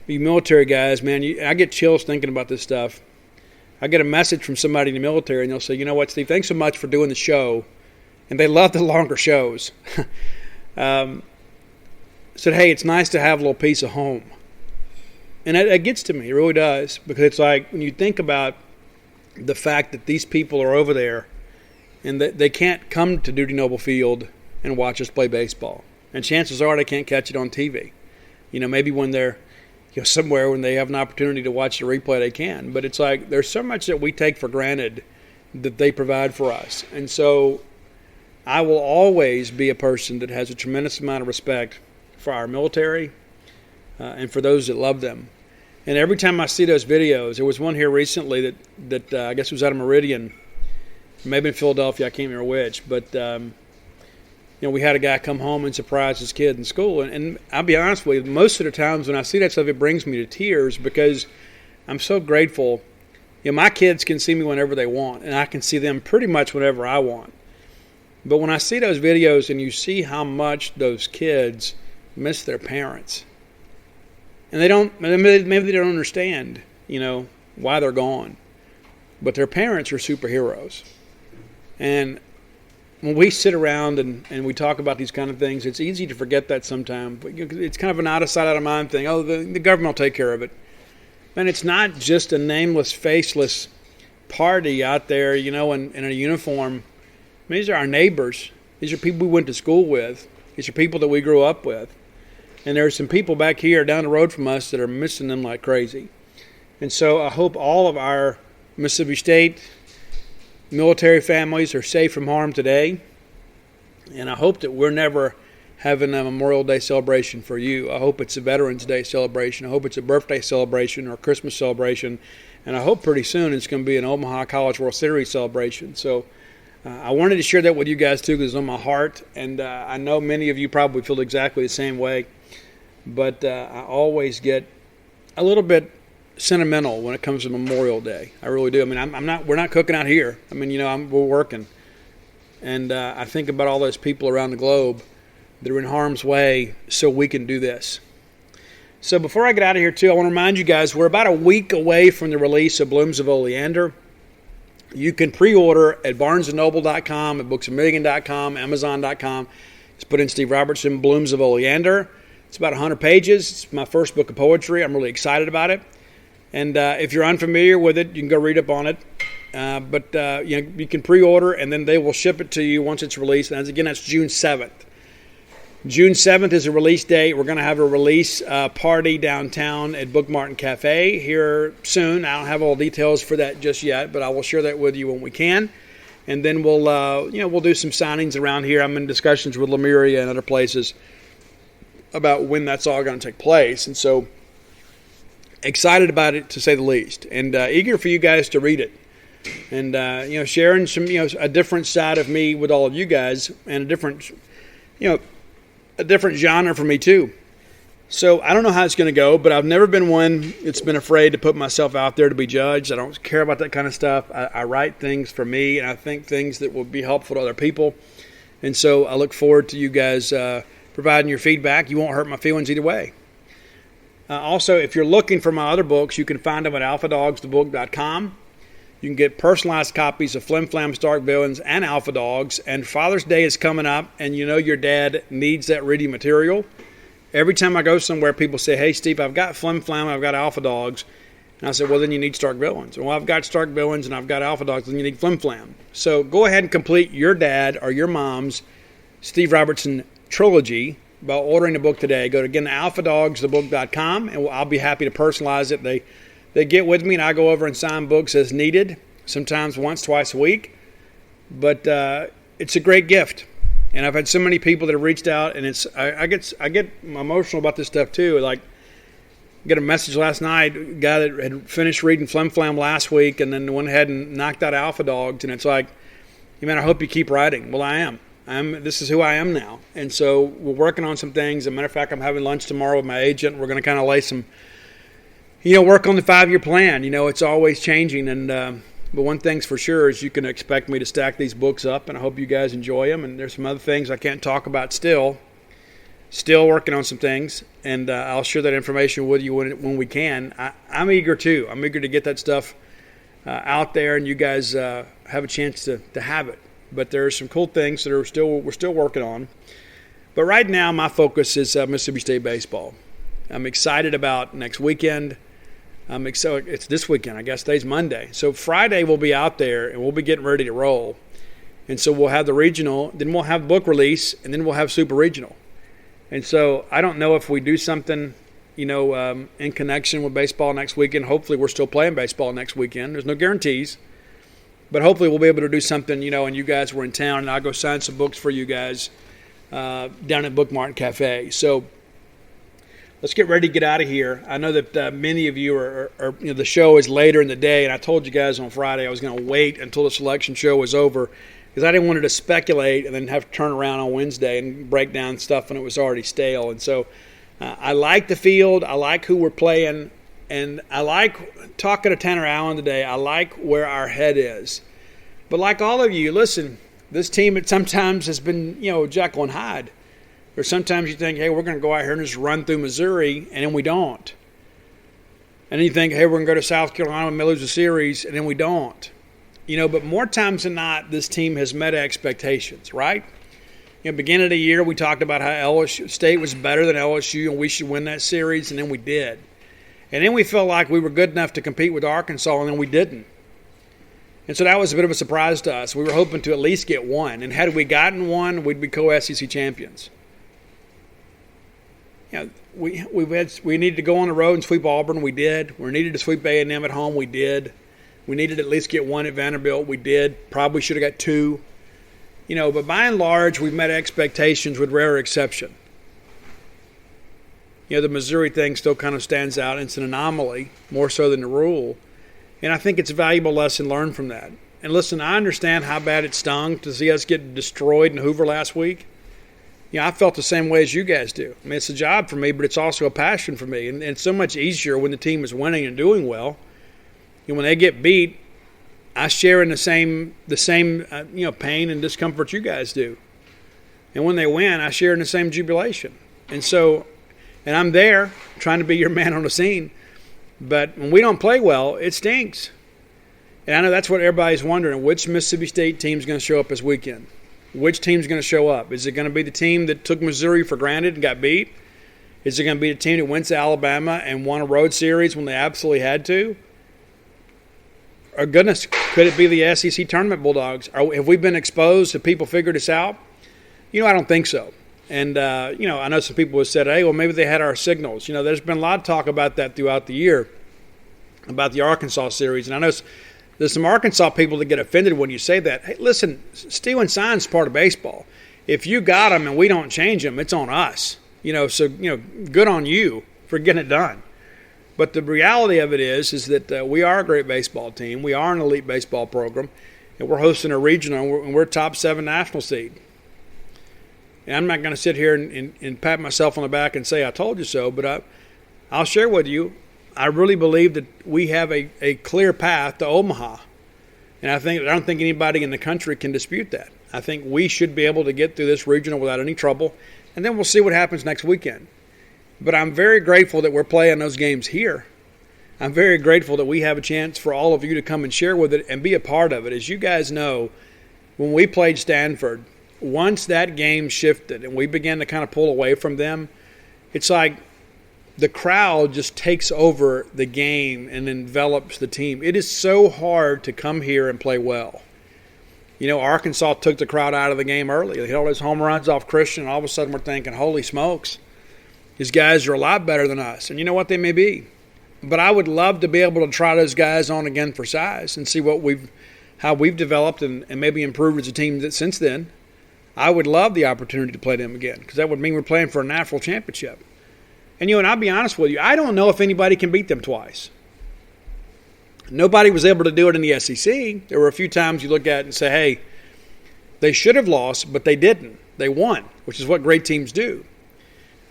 you military guys, man, I get chills thinking about this stuff. I get a message from somebody in the military, and they'll say, you know what, Steve, thanks so much for doing the show. And they love the longer shows. Said, hey, it's nice to have a little piece of home. And that gets to me, it really does. Because it's like, when you think about the fact that these people are over there, and that they can't come to Duty Noble Field and watch us play baseball. And chances are they can't catch it on TV. Maybe when they're somewhere when they have an opportunity to watch the replay, they can. But it's like there's so much that we take for granted that they provide for us. And so I will always be a person that has a tremendous amount of respect for our military and for those that love them. And every time I see those videos, there was one here recently that I guess was out of Meridian, maybe in Philadelphia, I can't remember which, but we had a guy come home and surprise his kid in school. And I'll be honest with you, most of the times when I see that stuff, it brings me to tears because I'm so grateful. My kids can see me whenever they want, and I can see them pretty much whenever I want. But when I see those videos and you see how much those kids miss their parents, and maybe they don't understand, why they're gone. But their parents are superheroes. And when we sit around and we talk about these kind of things, it's easy to forget that sometimes. It's kind of an out of sight, out of mind thing. Oh, the government will take care of it. And it's not just a nameless, faceless party out there, in a uniform. These are our neighbors. These are people we went to school with. These are people that we grew up with. And there are some people back here down the road from us that are missing them like crazy. And so I hope all of our Mississippi State military families are safe from harm today. And I hope that we're never having a Memorial Day celebration for you. I hope it's a Veterans Day celebration. I hope it's a birthday celebration or a Christmas celebration. And I hope pretty soon it's going to be an Omaha College World Series celebration. So I wanted to share that with you guys too because it's on my heart. And I know many of you probably feel exactly the same way. But I always get a little bit sentimental when it comes to Memorial Day. I really do. I mean, we're not cooking out here. I mean, we're working. And I think about all those people around the globe that are in harm's way so we can do this. So before I get out of here, too, I want to remind you guys we're about a week away from the release of Blooms of Oleander. You can pre-order at barnesandnoble.com, at booksamillion.com, amazon.com. Just put in Steve Robertson, Blooms of Oleander. It's about 100 pages. It's my first book of poetry. I'm really excited about it. And if you're unfamiliar with it, you can go read up on it. But you can pre-order, and then they will ship it to you once it's released. And again, that's June 7th. June 7th is a release date. We're going to have a release party downtown at Book Martin Cafe here soon. I don't have all the details for that just yet, but I will share that with you when we can. And then we'll do some signings around here. I'm in discussions with Lemuria and other places about when that's all going to take place. And so excited about it, to say the least, and eager for you guys to read it. And, sharing some, a different side of me with all of you guys, and a different genre for me too. So I don't know how it's going to go, but I've never been one that's been afraid to put myself out there to be judged. I don't care about that kind of stuff. I write things for me, and I think things that will be helpful to other people. And so I look forward to you guys providing your feedback. You won't hurt my feelings either way. Also, if you're looking for my other books, you can find them at alphadogsthebook.com. You can get personalized copies of Flim Flam, Starkville, and Alpha Dogs. And Father's Day is coming up, and your dad needs that reading material. Every time I go somewhere, people say, "Hey, Steve, I've got Flim Flam, I've got Alpha Dogs." And I said, well, then you need Starkville. Well, I've got Starkville and I've got Alpha Dogs, then you need Flim Flam. So go ahead and complete your dad or your mom's Steve Robertson trilogy by ordering the book today. Go to, again, alphadogsthebook.com, and I'll be happy to personalize it. They get with me, and I go over and sign books as needed, sometimes once, twice a week. But it's a great gift. And I've had so many people that have reached out, and I get emotional about this stuff too. Like, I got a message last night, a guy that had finished reading Flim Flam last week and then went ahead and knocked out Alpha Dogs, and it's like, man, I hope you keep writing. Well, I am. This is who I am now. And so we're working on some things. As a matter of fact, I'm having lunch tomorrow with my agent. We're going to kind of lay some, work on the 5-year plan. It's always changing. And but one thing's for sure is you can expect me to stack these books up, and I hope you guys enjoy them. And there's some other things I can't talk about still. Still working on some things, and I'll share that information with you when we can. I'm eager too. I'm eager to get that stuff out there, and you guys have a chance to have it. But there are some cool things that we're still working on. But right now, my focus is Mississippi State baseball. I'm excited about next weekend. It's this weekend. I guess today's Monday. So Friday we'll be out there, and we'll be getting ready to roll. And so we'll have the regional, then we'll have book release, and then we'll have super regional. And so I don't know if we do something, in connection with baseball next weekend. Hopefully we're still playing baseball next weekend. There's no guarantees. But hopefully we'll be able to do something, and you guys were in town, and I'll go sign some books for you guys down at Book Martin Cafe. So let's get ready to get out of here. I know that many of you are the show is later in the day, and I told you guys on Friday I was going to wait until the selection show was over because I didn't want to speculate and then have to turn around on Wednesday and break down stuff when it was already stale. And so I like the field. I like who we're playing. And I like talking to Tanner Allen today. I like where our head is. But like all of you, listen, this team sometimes has been, Jekyll and Hyde. Or sometimes you think, hey, we're going to go out here and just run through Missouri, and then we don't. And then you think, hey, we're going to go to South Carolina and lose a series, and then we don't. But more times than not, this team has met expectations, right? Beginning of the year, we talked about how LSU State was better than LSU, and we should win that series, and then we did. And then we felt like we were good enough to compete with Arkansas, and then we didn't. And so that was a bit of a surprise to us. We were hoping to at least get one. And had we gotten one, we'd be co-SEC champions. We needed to go on the road and sweep Auburn. We did. We needed to sweep A&M at home. We did. We needed to at least get one at Vanderbilt. We did. Probably should have got two. But by and large, we've met expectations with rare exception. The Missouri thing still kind of stands out. It's an anomaly, more so than the rule. And I think it's a valuable lesson learned from that. And listen, I understand how bad it stung to see us get destroyed in Hoover last week. I felt the same way as you guys do. I mean, it's a job for me, but it's also a passion for me. And it's so much easier when the team is winning and doing well. When they get beat, I share in the same pain and discomfort you guys do. And when they win, I share in the same jubilation. And I'm there trying to be your man on the scene. But when we don't play well, it stinks. And I know that's what everybody's wondering. Which Mississippi State team's going to show up this weekend? Which team's going to show up? Is it going to be the team that took Missouri for granted and got beat? Is it going to be the team that went to Alabama and won a road series when they absolutely had to? Or goodness, could it be the SEC tournament Bulldogs? Have we been exposed? Have people figured this out? I don't think so. And, I know some people have said, hey, well, maybe they had our signals. There's been a lot of talk about that throughout the year, about the Arkansas series. And I know there's some Arkansas people that get offended when you say that. Hey, listen, stealing signs is part of baseball. If you got them and we don't change them, it's on us. So good on you for getting it done. But the reality of it is that we are a great baseball team. We are an elite baseball program. And we're hosting a regional, and we're top 7 national seed. And I'm not going to sit here and pat myself on the back and say I told you so, but I'll share with you, I really believe that we have a clear path to Omaha. And I don't think anybody in the country can dispute that. I think we should be able to get through this regional without any trouble, and then we'll see what happens next weekend. But I'm very grateful that we're playing those games here. I'm very grateful that we have a chance for all of you to come and share with it and be a part of it. As you guys know, when we played Stanford, once that game shifted and we began to kind of pull away from them, it's like the crowd just takes over the game and envelops the team. It is so hard to come here and play well. Arkansas took the crowd out of the game early. They hit all those home runs off Christian, and all of a sudden we're thinking, holy smokes, these guys are a lot better than us. And you know what, they may be. But I would love to be able to try those guys on again for size and see how we've developed and maybe improved as a team since then. I would love the opportunity to play them again because that would mean we're playing for a national championship. And I'll be honest with you, I don't know if anybody can beat them twice. Nobody was able to do it in the SEC. There were a few times you look at it and say, hey, they should have lost, but they didn't. They won, which is what great teams do.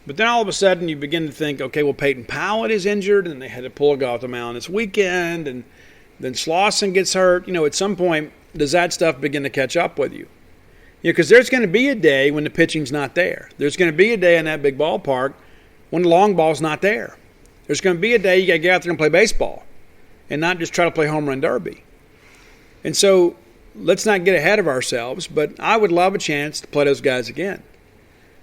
But then all of a sudden you begin to think, okay, well, Peyton Powell is injured, and they had to pull a guy off the mound this weekend, and then Slauson gets hurt. At some point, does that stuff begin to catch up with you? Because there's going to be a day when the pitching's not there. There's going to be a day in that big ballpark when the long ball's not there. There's going to be a day you got to get out there and play baseball and not just try to play home run derby. And so let's not get ahead of ourselves, but I would love a chance to play those guys again.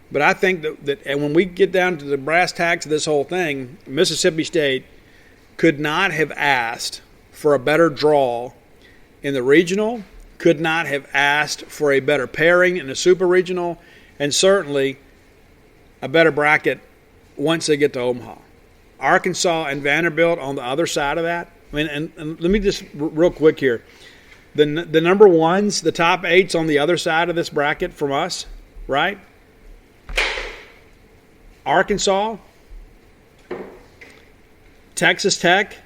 But I think that and when we get down to the brass tacks of this whole thing, Mississippi State could not have asked for a better draw in the regional, could not have asked for a better pairing in the super regional, and certainly a better bracket once they get to Omaha. Arkansas and Vanderbilt on the other side of that. I mean, and let me just real quick here. The number ones, the top 8's on the other side of this bracket from us, right? Arkansas, Texas Tech,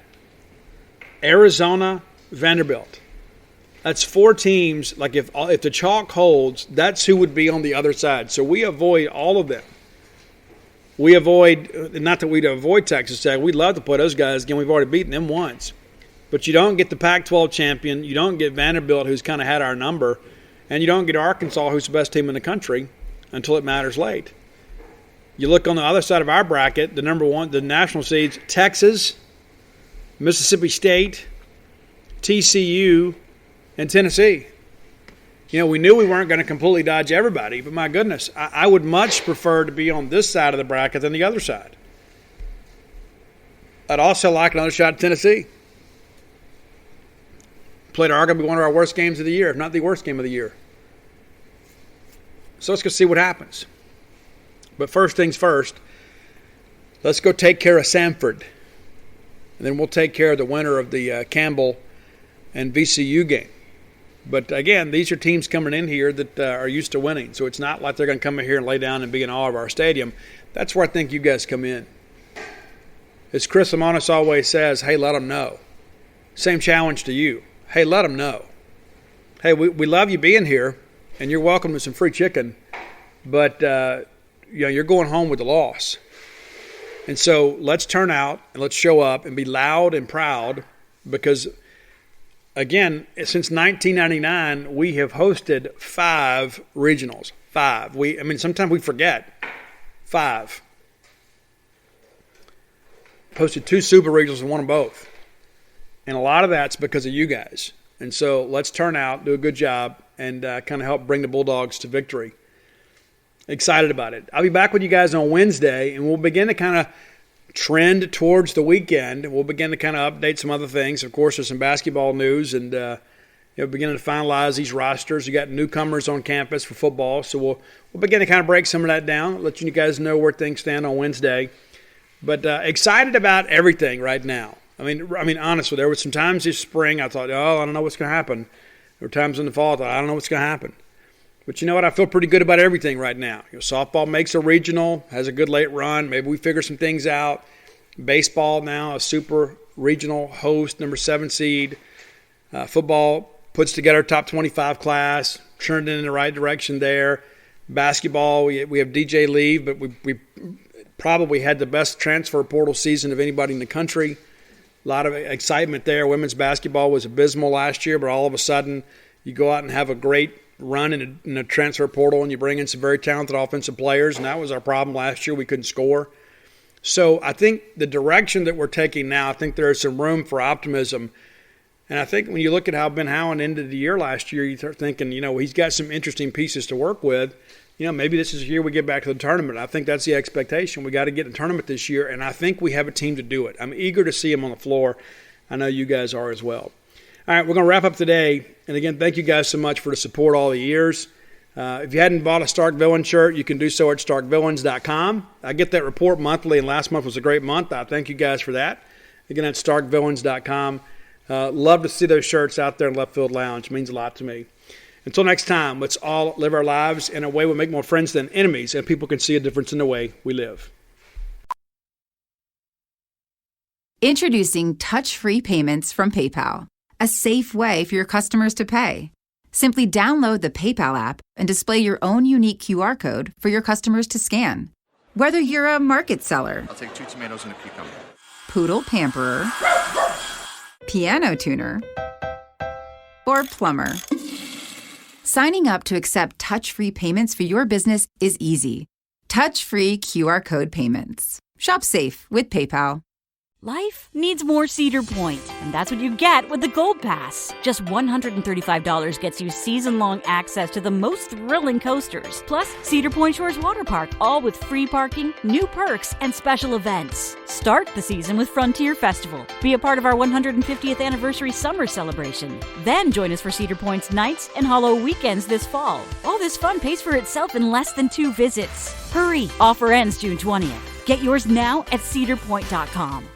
Arizona, Vanderbilt. That's 4 teams. Like if the chalk holds, that's who would be on the other side. So we avoid all of them. We avoid, not that we'd avoid Texas Tech. We'd love to play those guys again. We've already beaten them once. But you don't get the Pac-12 champion. You don't get Vanderbilt, who's kind of had our number. And you don't get Arkansas, who's the best team in the country, until it matters late. You look on the other side of our bracket, the number one, the national seeds, Texas, Mississippi State, TCU, and Tennessee. We knew we weren't going to completely dodge everybody, but my goodness, I would much prefer to be on this side of the bracket than the other side. I'd also like another shot at Tennessee. Played arguably one of our worst games of the year, if not the worst game of the year. So let's go see what happens. But first things first, let's go take care of Samford. And then we'll take care of the winner of the Campbell and VCU game. But again, these are teams coming in here that are used to winning. So it's not like they're going to come in here and lay down and be in awe of our stadium. That's where I think you guys come in. As Chris Lamonis always says, hey, let them know. Same challenge to you. Hey, let them know. Hey, we love you being here, and you're welcome to some free chicken, but you're going home with the loss. And so let's turn out and let's show up and be loud and proud because, again, since 1999, we have hosted 5 regionals. 5. Sometimes we forget. 5. Hosted 2 super regionals and won them both. And a lot of that's because of you guys. And so let's turn out, do a good job, and kind of help bring the Bulldogs to victory. Excited about it. I'll be back with you guys on Wednesday, and we'll begin to kind of trend towards the weekend. We'll begin to kind of update some other things. Of course, there's some basketball news, and beginning to finalize these rosters. You got newcomers on campus for football, so we'll begin to kind of break some of that down, let you guys know where things stand on Wednesday. But excited about everything right now. I mean, honestly, there were some times this spring I thought, I don't know what's going to happen. There were times in the fall I thought, I don't know what's going to happen. But you know what? I feel pretty good about everything right now. Softball makes a regional, has a good late run. Maybe we figure some things out. Baseball now, a super regional host, number 7 seed. Football puts together a top 25 class, turned in the right direction there. Basketball, we have DJ leave, but we probably had the best transfer portal season of anybody in the country. A lot of excitement there. Women's basketball was abysmal last year, but all of a sudden you go out and have a great run in a transfer portal and you bring in some very talented offensive players, and that was our problem last year. We couldn't score. So I think the direction that we're taking now, I think there is some room for optimism. And I think when you look at how Ben Howland ended the year last year, you start thinking, he's got some interesting pieces to work with. Maybe this is the year we get back to the tournament. I think that's the expectation. We got to get in the tournament this year, and I think we have a team to do it. I'm eager to see him on the floor. I know you guys are as well. All right, we're going to wrap up today. And again, thank you guys so much for the support all the years. If you hadn't bought a Starkville shirt, you can do so at starkvillains.com. I get that report monthly, and last month was a great month. I thank you guys for that. Again, at starkvillains.com. Love to see those shirts out there in Left Field Lounge. It means a lot to me. Until next time, let's all live our lives in a way we make more friends than enemies, and people can see a difference in the way we live. Introducing touch-free payments from PayPal, a safe way for your customers to pay. Simply download the PayPal app and display your own unique QR code for your customers to scan. Whether you're a market seller, I'll take 2 tomatoes and a cucumber. poodle pamperer, piano tuner, or plumber, signing up to accept touch-free payments for your business is easy. Touch-free QR code payments. Shop safe with PayPal. Life needs more Cedar Point, and that's what you get with the Gold Pass. Just $135 gets you season-long access to the most thrilling coasters, plus Cedar Point Shores Water Park, all with free parking, new perks, and special events. Start the season with Frontier Festival. Be a part of our 150th anniversary summer celebration. Then join us for Cedar Point's nights and hollow weekends this fall. All this fun pays for itself in less than 2 visits. Hurry! Offer ends June 20th. Get yours now at cedarpoint.com.